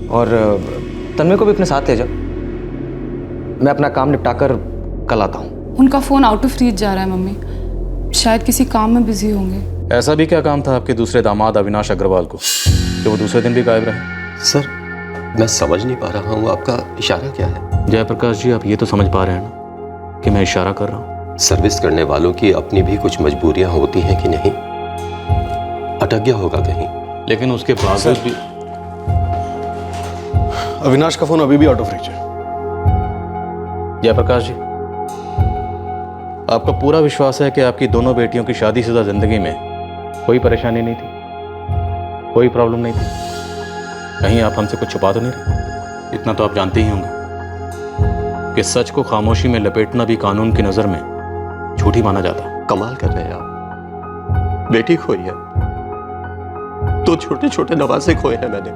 और तन्मय को भी अपने साथ ले जाओ। मैं अपना काम निपटाकर कल आता हूँ। उनका फोन आउट ऑफ रीच जा रहा है मम्मी, शायद किसी काम में बिजी होंगे। ऐसा भी क्या काम था आपके दूसरे दामाद अविनाश अग्रवाल को कि वो दूसरे दिन भी गायब रहे? सर, मैं समझ नहीं पा रहा हूँ, आपका इशारा क्या है? जयप्रकाश जी, आप ये तो समझ पा रहे हैं ना कि मैं इशारा कर रहा हूँ? सर्विस करने वालों की अपनी भी कुछ मजबूरियां होती हैं कि नहीं? अटक गया होगा कहीं। लेकिन उसके बावजूद भी अविनाश का फोन अभी भी आउट ऑफ रीच है। जयप्रकाश जी, आपका पूरा विश्वास है कि आपकी दोनों बेटियों की शादीशुदा जिंदगी में कोई परेशानी नहीं थी, कोई प्रॉब्लम नहीं थी? कहीं आप हमसे कुछ छुपा तो नहीं रहे? इतना तो आप जानते ही होंगे कि सच को खामोशी में लपेटना भी कानून की नजर में झूठी माना जाता है। कमाल कर रहे हैं आप। बेटी खोई है, 2 छोटे छोटे नवासे खोए हैं मैंने,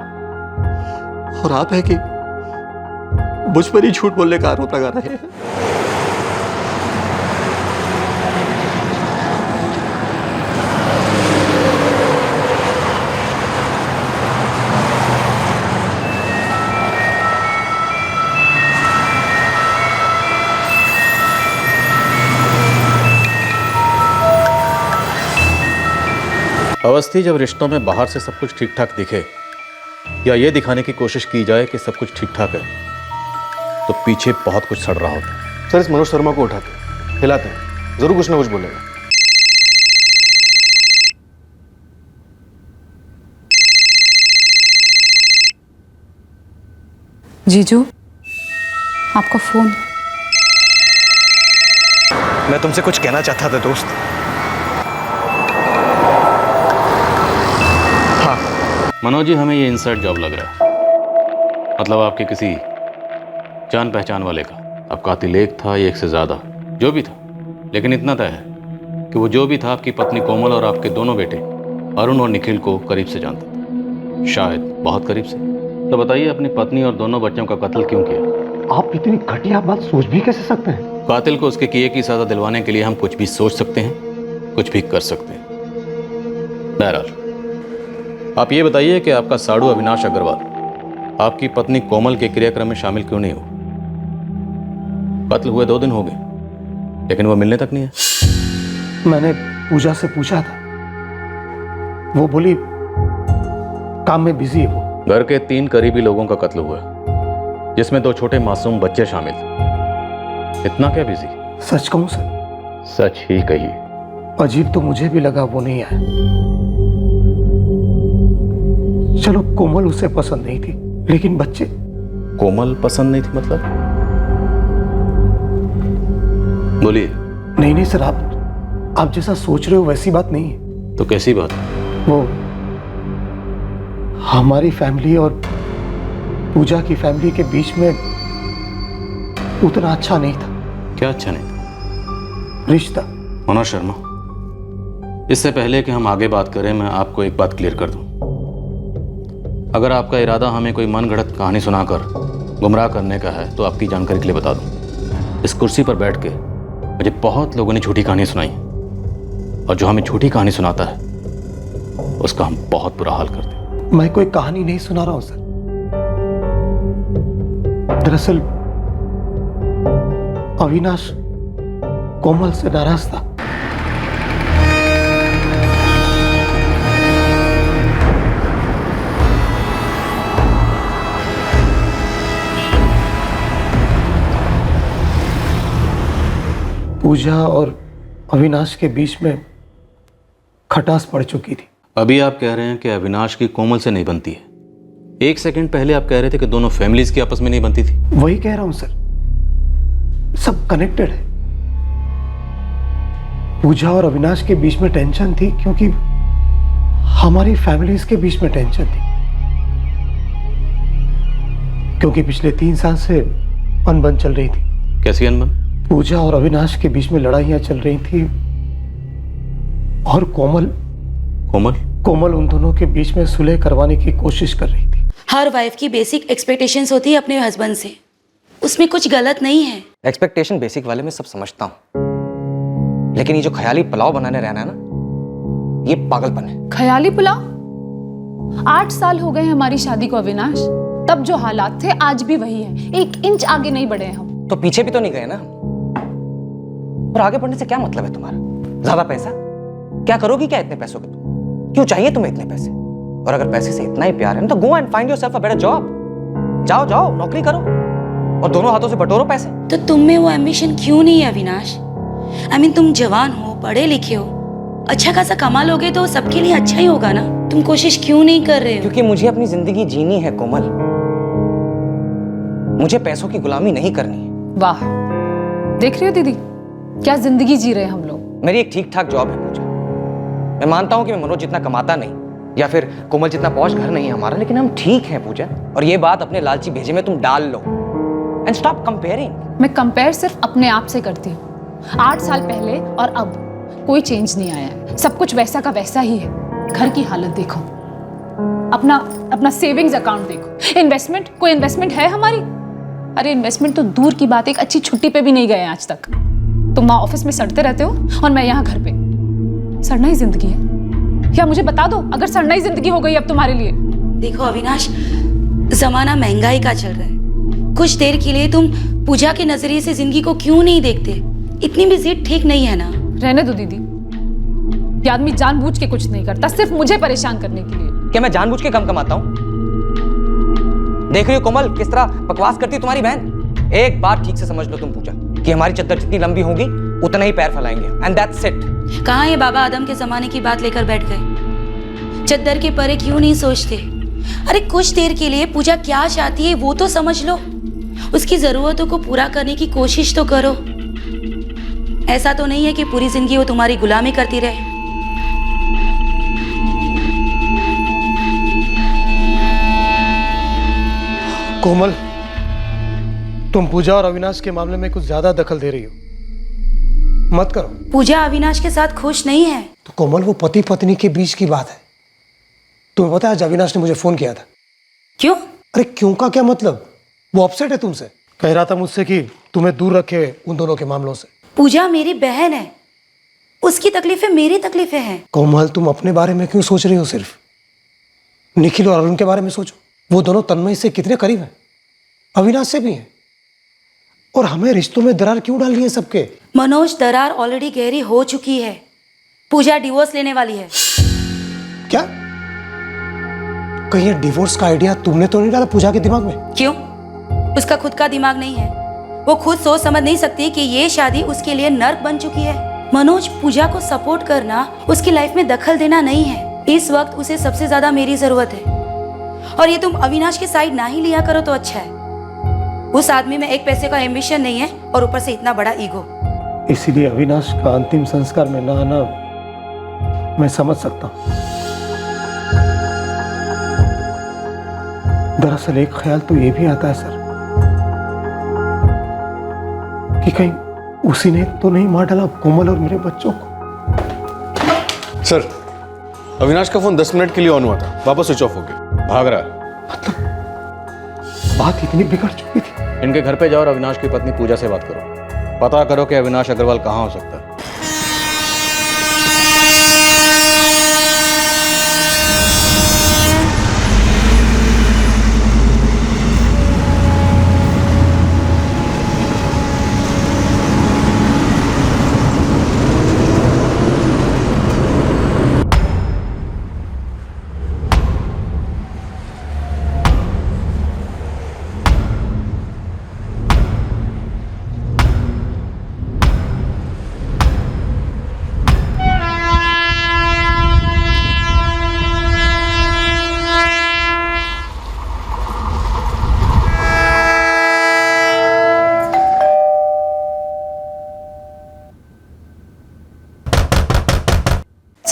और आप है कि मुझ पर ही झूठ बोलने का आरोप लगा रहे हैं। अवस्थी, जब रिश्तों में बाहर से सब कुछ ठीक ठाक दिखे या ये दिखाने की कोशिश की जाए कि सब कुछ ठीक ठाक है, तो पीछे बहुत कुछ सड़ रहा होता है। सर, इस मनोज शर्मा को उठाते हैं, हिलाते हैं, जरूर कुछ ना कुछ बोलेगा। जीजू, आपका फोन। मैं तुमसे कुछ कहना चाहता था दोस्त। मनोज जी, हमें ये इनसाइड जॉब लग रहा है। मतलब आपके किसी जान पहचान वाले का। अब कातिल एक था या एक से ज़्यादा, जो भी था, लेकिन इतना तय है कि वो जो भी था आपकी पत्नी कोमल और आपके दोनों बेटे अरुण और निखिल को करीब से जानता था, शायद बहुत करीब से। तो बताइए, अपनी पत्नी और दोनों बच्चों का कत्ल क्यों किया? आप इतनी घटिया बात सोच भी कैसे सकते हैं? कातिल को उसके किए की सज़ा दिलवाने के लिए हम कुछ भी सोच सकते हैं, कुछ भी कर सकते हैं। बहरहाल, आप ये बताइए कि आपका साड़ू अविनाश अग्रवाल आपकी पत्नी कोमल के क्रियाक्रम में शामिल क्यों नहीं हो? कत्ल हुए 2 दिन हो गए, लेकिन वो मिलने तक नहीं है। मैंने पूजा से पूछा था, वो बोली काम में बिजी है वो। घर के 3 करीबी लोगों का कत्ल हुआ, जिसमें 2 छोटे मासूम बच्चे शामिल थे। इतना क्या बिजी? सच कहूं सर? सच ही कहिए। अजीब तो मुझे भी लगा वो नहीं आया। चलो, कोमल उसे पसंद नहीं थी, लेकिन बच्चे। कोमल पसंद नहीं थी मतलब? बोलिए। नहीं सर, आप जैसा सोच रहे हो वैसी बात नहीं है। तो कैसी बात? वो हमारी फैमिली और पूजा की फैमिली के बीच में उतना अच्छा नहीं था। क्या अच्छा नहीं था? रिश्ता। मनोज शर्मा, इससे पहले कि हम आगे बात करें, मैं आपको एक बात क्लियर कर दूं। अगर आपका इरादा हमें कोई मनगढ़ंत कहानी सुनाकर गुमराह करने का है, तो आपकी जानकारी के लिए बता दूं, इस कुर्सी पर बैठ के मुझे बहुत लोगों ने झूठी कहानी सुनाई, और जो हमें झूठी कहानी सुनाता है उसका हम बहुत बुरा हाल करते हैं। मैं कोई कहानी नहीं सुना रहा हूं सर। दरअसल अविनाश कोमल से नाराज था। पूजा और अविनाश के बीच में खटास पड़ चुकी थी। अभी आप कह रहे हैं कि अविनाश की कोमल से नहीं बनती है, एक सेकंड पहले आप कह रहे थे कि दोनों फैमिलीज की आपस में नहीं बनती थी। वही कह रहा हूं सर, सब कनेक्टेड है। पूजा और अविनाश के बीच में टेंशन थी क्योंकि हमारी फैमिलीज के बीच में टेंशन थी, क्योंकि पिछले 3 साल से अनबन चल रही थी। कैसी अनबन? पूजा और अविनाश के बीच में लड़ाइयां चल रही थी और कोमल उन दोनों के बीच में सुलह करवाने की कोशिश कर रही थी। हर वाइफ की बेसिक एक्सपेक्टेशंस होती है अपने हस्बैंड से, उसमें कुछ गलत नहीं है। एक्सपेक्टेशन बेसिक वाले में सब समझता हूँ, लेकिन ये जो ख्याली पुलाव बनाने रहना है ना, ये पागलपन है। ख्याली पुलाव? 8 साल हो गए हमारी शादी को अविनाश, तब जो हालात थे आज भी वही है, 1 इंच आगे नहीं बढ़े हम। तो पीछे भी तो नहीं गए ना, और आगे बढ़ने से क्या मतलब है तुम्हारा? ज्यादा पैसा? क्या करोगी क्या इतने पैसों के तुम? क्यों चाहिए तुम्हें इतने पैसे? और अगर पैसे से इतना ही प्यार है ना, तो go and find yourself a better job. जाओ नौकरी करो और दोनों हाथों से बटोरो पैसे। तो तुम में वो एम्बिशन क्यों नहीं है अविनाश? तुम जवान हो, पढ़े लिखे हो, अच्छा खासा कमा लोगे तो सबके लिए अच्छा ही होगा ना। तुम कोशिश क्यों नहीं कर रहे हो? क्योंकि मुझे अपनी जिंदगी जीनी है कोमल, मुझे पैसों की गुलामी नहीं करनी है। वाह, देख रही हो दीदी क्या जिंदगी जी रहे हैं हम लोग। मेरी एक ठीक ठाक जॉब है पूजा। मैं मानता हूं कि मैं मनोज जितना कमाता नहीं, या फिर कोमल जितना पॉश घर नहीं है हमारा, लेकिन हम ठीक हैं पूजा। और ये बात अपने लालची भेजे में तुम डाल लो एंड स्टॉप कंपेयरिंग। मैं कंपेयर सिर्फ अपने आप से करती हूँ। 8 साल पहले और अब कोई चेंज नहीं आया है, सब कुछ वैसा का वैसा ही है। घर की हालत देखो, अपना सेविंग्स अकाउंट देखो, इन्वेस्टमेंट, कोई इन्वेस्टमेंट है हमारी? अरे इन्वेस्टमेंट तो दूर की बात, एक अच्छी छुट्टी पे भी नहीं गए आज तक। तुम वहां ऑफिस में सड़ते रहते हो और मैं यहाँ घर पे। सड़ना ही जिंदगी है? या मुझे बता दो, अगर सड़ना ही जिंदगी हो गई अब तुम्हारे लिए। देखो अविनाश, जमाना महंगाई का चल रहा है, कुछ देर के लिए तुम पूजा के नजरिए से जिंदगी को क्यों नहीं देखते? इतनी भी जिद ठीक नहीं है ना। रहने दो दीदी, ये आदमी जानबूझ के कुछ नहीं करता, सिर्फ मुझे परेशान करने के लिए। क्या मैं जानबूझ के कम कमाता हूँ? देख रही हो कोमल किस तरह बकवास करती है तुम्हारी बहन। एक बात ठीक से समझ लो तुम पूजा, कि हमारी चद्दर जितनी लंबी होगी उतना ही पैर फैलाएंगे, एंड दैट्स इट। कहाँ ये बाबा आदम के जमाने की बात लेकर बैठ गए? चद्दर के परे क्यों नहीं सोचते? अरे कुछ देर के लिए पूजा क्या चाहती है वो तो समझ लो, उसकी जरूरतों को पूरा करने की कोशिश तो करो। ऐसा तो नहीं है कि पूरी जिंदगी वो तुम्हारी गुलामी करती रहे। कोमल, तुम पूजा और अविनाश के मामले में कुछ ज्यादा दखल दे रही हो, मत करो। पूजा अविनाश के साथ खुश नहीं है। तो कोमल, वो पति पत्नी के बीच की बात है। तुम्हें पता है आज अविनाश ने मुझे फोन किया था। क्यों? अरे क्यों का क्या मतलब, वो अपसेट है तुमसे। कह रहा था मुझसे कि तुम्हें दूर रखे उन दोनों के मामलों से। पूजा मेरी बहन है, उसकी तकलीफें मेरी तकलीफें हैं। कोमल, तुम अपने बारे में क्यों सोच रही हो? सिर्फ निखिल और अरुण के बारे में सोचो। वो दोनों तन्मय से कितने करीब हैं, अविनाश से भी हैं। और हमें रिश्तों में दरार क्यों डालनी है सबके? मनोज, दरार ऑलरेडी गहरी हो चुकी है। पूजा डिवोर्स लेने वाली है। क्या? कहीं ये डिवोर्स का आइडिया तुमने तो नहीं डाला पूजा के दिमाग में? क्यों? उसका खुद का दिमाग नहीं है, वो खुद सोच समझ नहीं सकती कि ये शादी उसके लिए नर्क बन चुकी है। मनोज, पूजा को सपोर्ट करना, उसकी लाइफ में दखल देना नहीं है। इस वक्त उसे सबसे ज्यादा मेरी जरूरत है। और ये तुम अविनाश की साइड ना ही लिया करो तो अच्छा है। उस आदमी में एक पैसे का एम्बिशन नहीं है और ऊपर से इतना बड़ा ईगो। इसीलिए अविनाश का अंतिम संस्कार में ना आना मैं समझ सकता हूं। दरअसल एक ख्याल तो ये भी आता है सर, कि कहीं उसी ने तो नहीं मार डाला कोमल और मेरे बच्चों को। सर, अविनाश का फोन 10 मिनट के लिए ऑन हुआ था, वापस स्विच ऑफ हो गया, भाग रहा है। बात इतनी बिगड़ चुकी थी। इनके घर पे जाओ और अविनाश की पत्नी पूजा से बात करो, पता करो कि अविनाश अग्रवाल कहाँ हो सकता है।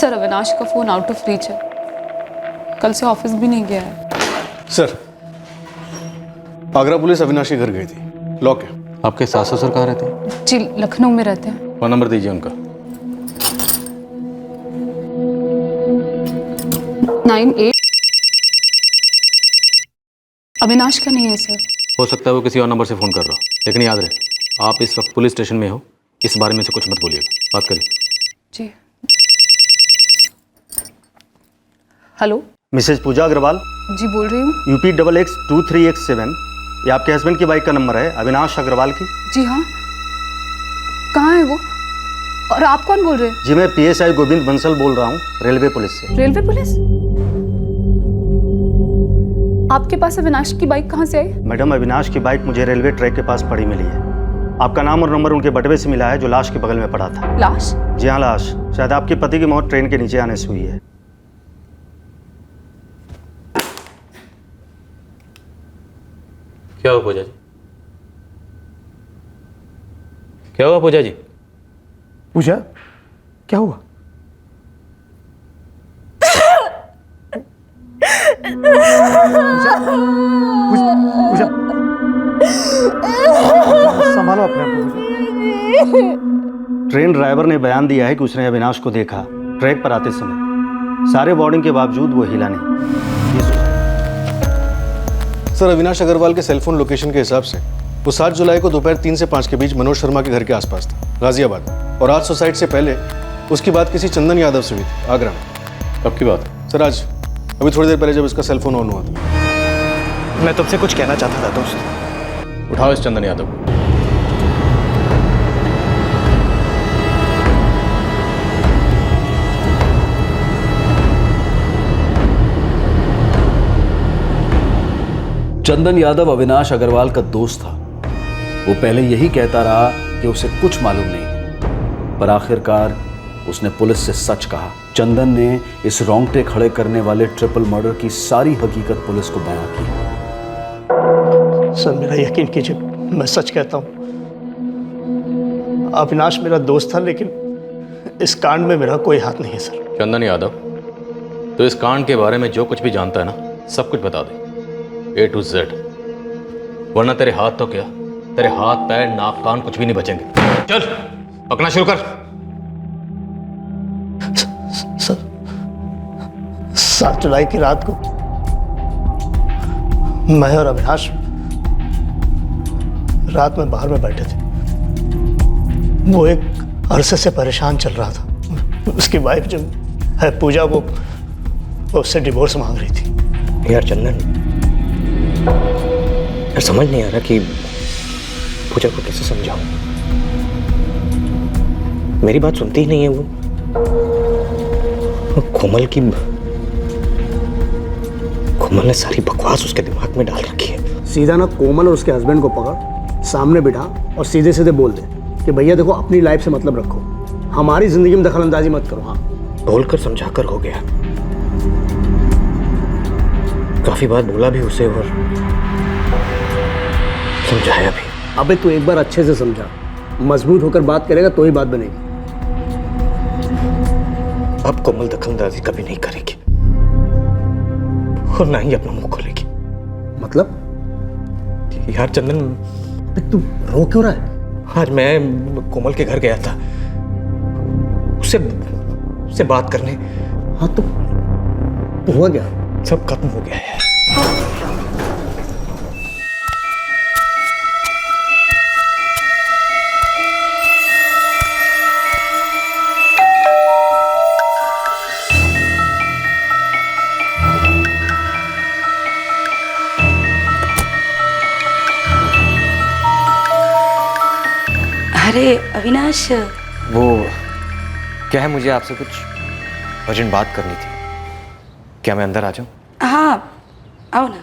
सर अविनाश का फ़ोन आउट ऑफ रीच है, कल से ऑफिस भी नहीं गया है। सर, आगरा पुलिस अविनाश के घर गई थी, लॉक है। आपके सास ससुर कहाँ रहते हैं? जी लखनऊ में रहते हैं। फ़ोन नंबर दीजिए उनका। 98 अविनाश का नहीं है सर। हो सकता है वो किसी और नंबर से फ़ोन कर रहा हो, लेकिन याद रहे आप इस वक्त पुलिस स्टेशन में हो, इस बारे में से कुछ मत बोलिएगा। बात करिए। जी हेलो, मिसेज पूजा अग्रवाल। जी बोल रही हूँ। UP XX23X7, ये आपके हस्बैंड की बाइक का नंबर है, अविनाश अग्रवाल की। जी हाँ, कहाँ है वो और आप कौन बोल रहे हैं? जी मैं PSI गोविंद बंसल बोल रहा हूँ, रेलवे पुलिस से। Railway police? आपके पास अविनाश की बाइक कहाँ से आई? मैडम, अविनाश की बाइक मुझे रेलवे ट्रैक के पास पड़ी मिली है। आपका नाम और नंबर उनके बटवे से मिला है जो लाश के बगल में पड़ा था। लाश? जी हाँ, लाश। शायद आपके पति की मौत ट्रेन के नीचे आने से हुई है। क्या हुआ पूजा जी? क्या हुआ पूजा जी? पूजा, क्या हुआ? पूजा, संभालो अपने आप को। ट्रेन ड्राइवर ने बयान दिया है कि उसने अविनाश को देखा ट्रैक पर आते समय। सारे वार्निंग के बावजूद वो हिला नहीं। सर, अविनाश अग्रवाल के सेलफोन लोकेशन के हिसाब से वो 7 जुलाई को दोपहर 3 से 5 के बीच मनोज शर्मा के घर के आसपास था, गाजियाबाद। और आज सुसाइड से पहले उसकी बात किसी चंदन यादव से हुई थी, आगरा में। कब की बात? सर आज, अभी थोड़ी देर पहले जब इसका सेलफोन ऑन हुआ था। मैं तुमसे कुछ कहना चाहता था दोस्त। उठाओ इस चंदन यादव को। चंदन यादव अविनाश अग्रवाल का दोस्त था। वो पहले यही कहता रहा कि उसे कुछ मालूम नहीं है, पर आखिरकार उसने पुलिस से सच कहा। चंदन ने इस रोंगटे खड़े करने वाले ट्रिपल मर्डर की सारी हकीकत पुलिस को बयां की। सर, मेरा यकीन कीजिए, मैं सच कहता हूं। अविनाश मेरा दोस्त था, लेकिन इस कांड में मेरा कोई हाथ नहीं है सर। चंदन यादव, तो इस कांड के बारे में जो कुछ भी जानता है ना, सब कुछ बता दे, A to Z, वरना तेरे हाथ तो क्या, तेरे हाथ पैर नाक कान कुछ भी नहीं बचेंगे। चल पकना शुरू कर। सर, 7 जुलाई की रात को मैं और अविनाश रात में बाहर में बैठे थे। वो एक अरसे से परेशान चल रहा था। उसकी वाइफ जो है पूजा, वो उससे डिवोर्स मांग रही थी। यार चंदन, यार समझ नहीं आ रहा कि पूजा को कैसे समझाऊं। मेरी बात सुनती ही नहीं है वो। कोमल ने सारी बकवास उसके दिमाग में डाल रखी है। सीधा ना कोमल और उसके हस्बैंड को पकड़, सामने बिठा और सीधे सीधे बोल दे कि भैया देखो, अपनी लाइफ से मतलब रखो, हमारी जिंदगी में दखल अंदाजी मत करो। हाँ, बोलकर समझाकर हो गया। काफी बार बोला भी उसे और समझाया भी। अबे तू एक बार अच्छे से समझा, मजबूत होकर बात करेगा तो ही बात बनेगी। अब कोमल दखलंदाजी कभी नहीं करेगी और ना ही अपना मुंह खोलेगी। मतलब? यार चंदन, तू रो क्यों रहा है? आज मैं कोमल के घर गया था उससे बात करने। हाँ तो हुआ क्या? सब खत्म हो गया है। अरे अविनाश, वो क्या है, मुझे आपसे कुछ अर्जेंट बात करनी थी। क्या मैं अंदर आ जाऊं? हाँ आओ ना।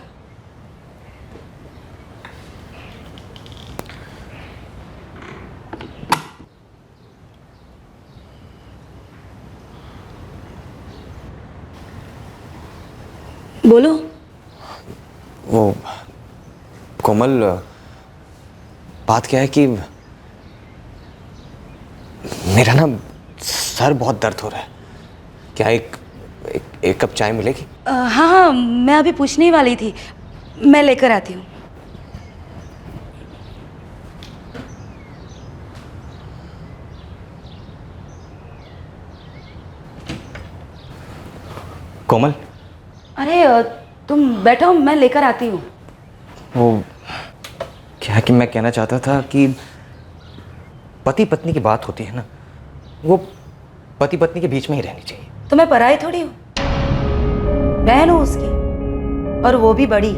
बोलो। वो कोमल, बात क्या है कि मेरा ना सर बहुत दर्द हो रहा है। क्या एक कप चाय मिलेगी? हाँ हाँ, मैं अभी पूछने ही वाली थी, मैं लेकर आती हूँ। कोमल, अरे तुम बैठो, मैं लेकर आती हूँ। वो क्या कि मैं कहना चाहता था कि पति पत्नी की बात होती है ना, वो पति पत्नी के बीच में ही रहनी चाहिए। तो मैं पराई थोड़ी हूँ, बहन हूँ उसकी, और वो भी बड़ी।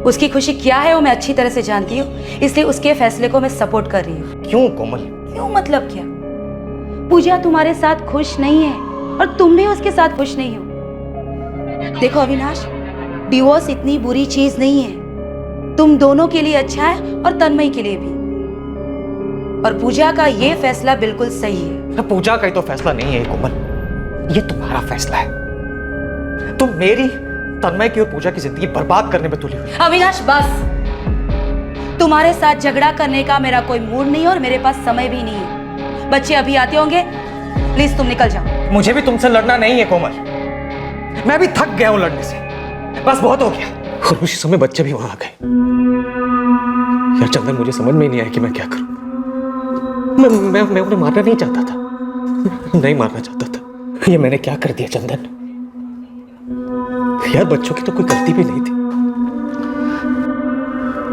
उसकी खुशी क्या है वो मैं अच्छी तरह से जानती हूँ, इसलिए उसके फैसले को मैं सपोर्ट कर रही हूँ। क्यों कोमल? क्यों मतलब क्या? पूजा तुम्हारे साथ खुश नहीं है और तुम भी उसके साथ खुश नहीं हो। देखो अविनाश, डिवोर्स इतनी बुरी चीज नहीं है, तुम दोनों के लिए अच्छा है और तन्मय के लिए भी। और पूजा का ये फैसला बिल्कुल सही है। पूजा का ही तो फैसला नहीं है कोमल, ये तुम्हारा फैसला है। तुम मेरी, तन्मय की और पूजा की जिंदगी बर्बाद करने में तुली हुई। अविनाश बस, तुम्हारे साथ झगड़ा करने का मेरा कोई मूड नहीं है और मेरे पास समय भी नहीं है। बच्चे अभी आते होंगे, प्लीज तुम निकल जाओ। मुझे भी तुमसे लड़ना नहीं है कोमल, मैं भी थक गया हूं लड़ने से, बस बहुत हो गया। और उसी समय बच्चे भी वहां आ गए। यार चंदन, मुझे समझ में ही नहीं आया कि मैं क्या करूं। मैं उन्हें मारना नहीं चाहता था, नहीं मारना चाहता था। ये मैंने क्या कर दिया चंदन? यार बच्चों की तो कोई गलती भी नहीं थी।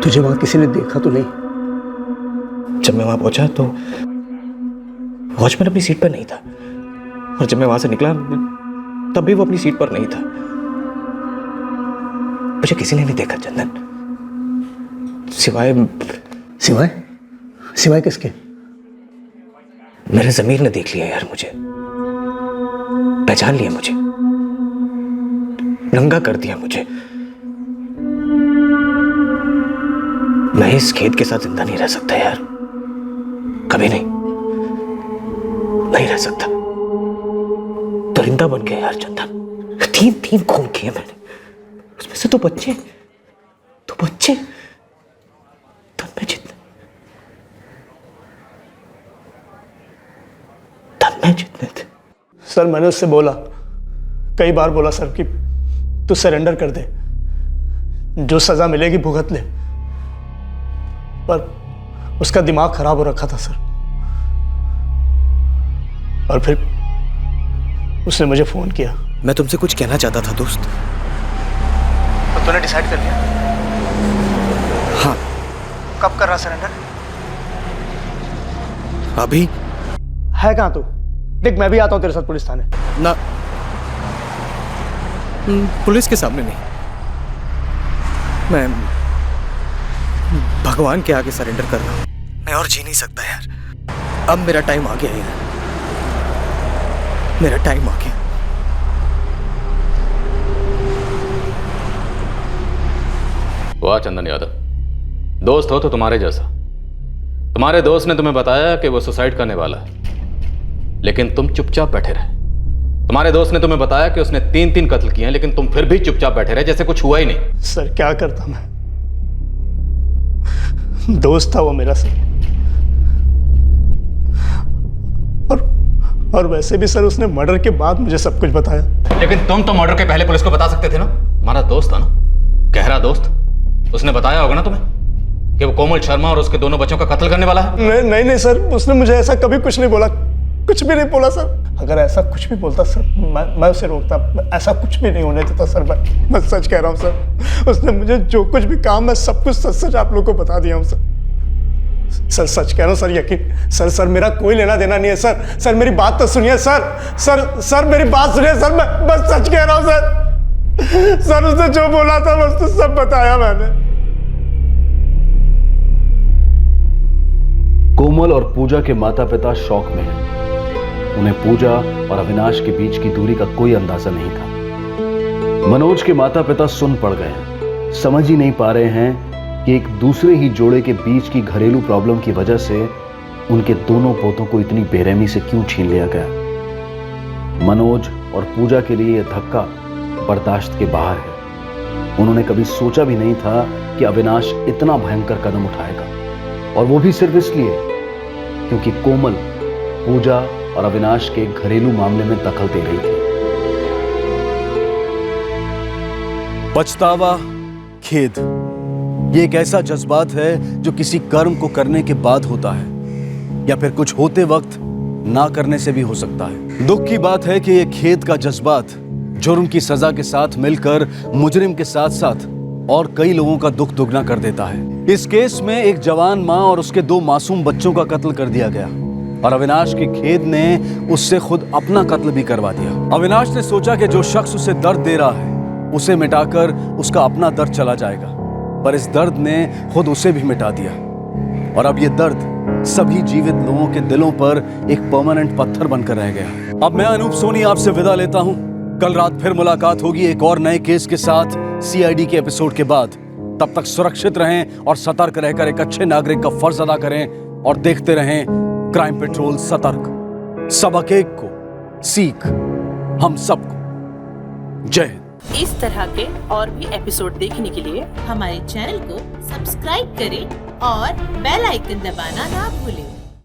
तुझे वहां किसी ने देखा तो नहीं? जब मैं वहां पहुंचा तो वॉचमैन अपनी सीट पर नहीं था, और जब मैं वहां से निकला तब भी वो अपनी सीट पर नहीं था। मुझे किसी ने नहीं देखा चंदन, सिवाय सिवाय सिवाय किसके? मेरे ज़मीर ने देख लिया यार, मुझे पहचान लिया, मुझे नंगा कर दिया मुझे। मैं इस खेत के साथ जिंदा नहीं रह सकता यार, कभी नहीं रह सकता। दरिंदा बन गया यार चंदन। तीन खून किए मैंने, उसमें से तो बच्चे तन्मय जितने थे। सर मैंने उससे बोला, कई बार बोला सर कि तू सरेंडर कर दे, जो सजा मिलेगी भुगत ले, पर उसका दिमाग खराब हो रखा था सर। और फिर उसने मुझे फोन किया। मैं तुमसे कुछ कहना चाहता था दोस्त। तो तूने डिसाइड कर लिया? हाँ। कब कर रहा सरेंडर? अभी। है कहाँ तू? देख मैं भी आता हूँ तेरे साथ पुलिस थाने। ना, पुलिस के सामने नहीं, मैं भगवान के आगे सरेंडर कर रहा हूँ। मैं और जी नहीं सकता यार, अब मेरा टाइम आ गया यार, मेरा टाइम आ गया। वाह चंदन यादव, दोस्त हो तो तुम्हारे जैसा। तुम्हारे दोस्त ने तुम्हें बताया कि वो सुसाइड करने वाला है, लेकिन तुम चुपचाप बैठे रहे। तुम्हारे दोस्त ने तुम्हें बताया कि उसने 3 कत्ल किए हैं, लेकिन तुम फिर भी चुपचाप बैठे रहे, जैसे कुछ हुआ ही नहीं। सर क्या करता मैं, दोस्त था वो मेरा सर। और वैसे भी सर उसने मर्डर के बाद मुझे सब कुछ बताया। लेकिन तुम तो मर्डर के पहले पुलिस को बता सकते थे ना। तुम्हारा दोस्त था ना, गहरा दोस्त, उसने बताया होगा ना तुम्हें कि वो कोमल शर्मा और उसके दोनों बच्चों का कत्ल करने वाला है। नहीं सर, उसने मुझे ऐसा कभी कुछ नहीं बोला, कुछ भी नहीं बोला सर। अगर ऐसा कुछ भी बोलता सर मैं उसे रोकता, ऐसा कुछ भी नहीं होने देता सर। मैं सच कह रहा हूँ सर, उसने मुझे जो कुछ भी काम मैं सब कुछ सच आप लोगों को बता दिया हूँ सर। सर सच कह रहा हूँ सर, यकीन सर मेरा कोई लेना देना नहीं है सर मेरी बात तो सुनिए सर मेरी बात सुनिए सर, मैं बस सच कह रहा हूँ सर उसने जो बोला था बस तो सब बताया मैंने। कोमल और पूजा के माता पिता शौक में हैं। उन्हें पूजा और अविनाश के बीच की दूरी का कोई अंदाजा नहीं था। मनोज के माता पिता सुन पड़ गए हैं, समझ ही नहीं पा रहे हैं कि एक दूसरे ही जोड़े के बीच की घरेलू प्रॉब्लम की वजह से उनके दोनों पोतों को इतनी बेरहमी से क्यों छीन लिया गया। मनोज और पूजा के लिए यह धक्का बर्दाश्त के बाहर है। उन्होंने कभी सोचा भी नहीं था कि अविनाश इतना भयंकर कदम उठाएगा, और वो भी सिर्फ इसलिए क्योंकि कोमल, पूजा और अविनाश के घरेलू मामले में दखल दे रही थी। पछतावा, खेद, ये एक ऐसा जज्बात है जो किसी कर्म को करने के बाद होता है या फिर कुछ होते वक्त ना करने से भी हो सकता है। दुख की बात है कि ये खेद का जज्बात जुर्म की सजा के साथ मिलकर मुजरिम के साथ साथ और कई लोगों का दुख दुगना कर देता है। इस केस में एक जवान मां और उसके 2 मासूम बच्चों का कत्ल कर दिया गया और अविनाश के खेद ने उससे खुद अपना कत्ल भी करवा दिया। अविनाश ने सोचा कि जो शख्स उसे दर्द दे रहा है उसे मिटाकर उसका अपना दर्द चला जाएगा, पर इस दर्द ने खुद उसे भी मिटा दिया और अब ये दर्द सभी जीवित लोगों के दिलों पर एक परमानेंट पत्थर बनकर रह गया। अब मैं अनूप सोनी आपसे विदा लेता हूं। कल रात फिर मुलाकात होगी एक और नए केस के साथ CID के एपिसोड के बाद। तब तक सुरक्षित रहें और सतर्क रहकर एक अच्छे नागरिक का फर्ज अदा करें और देखते रहें क्राइम पेट्रोल सतर्क। सबक एक को सीख हम सबको। जय हिंद। इस तरह के और भी एपिसोड देखने के लिए हमारे चैनल को सब्सक्राइब करें और बेल आइकन दबाना ना भूलें।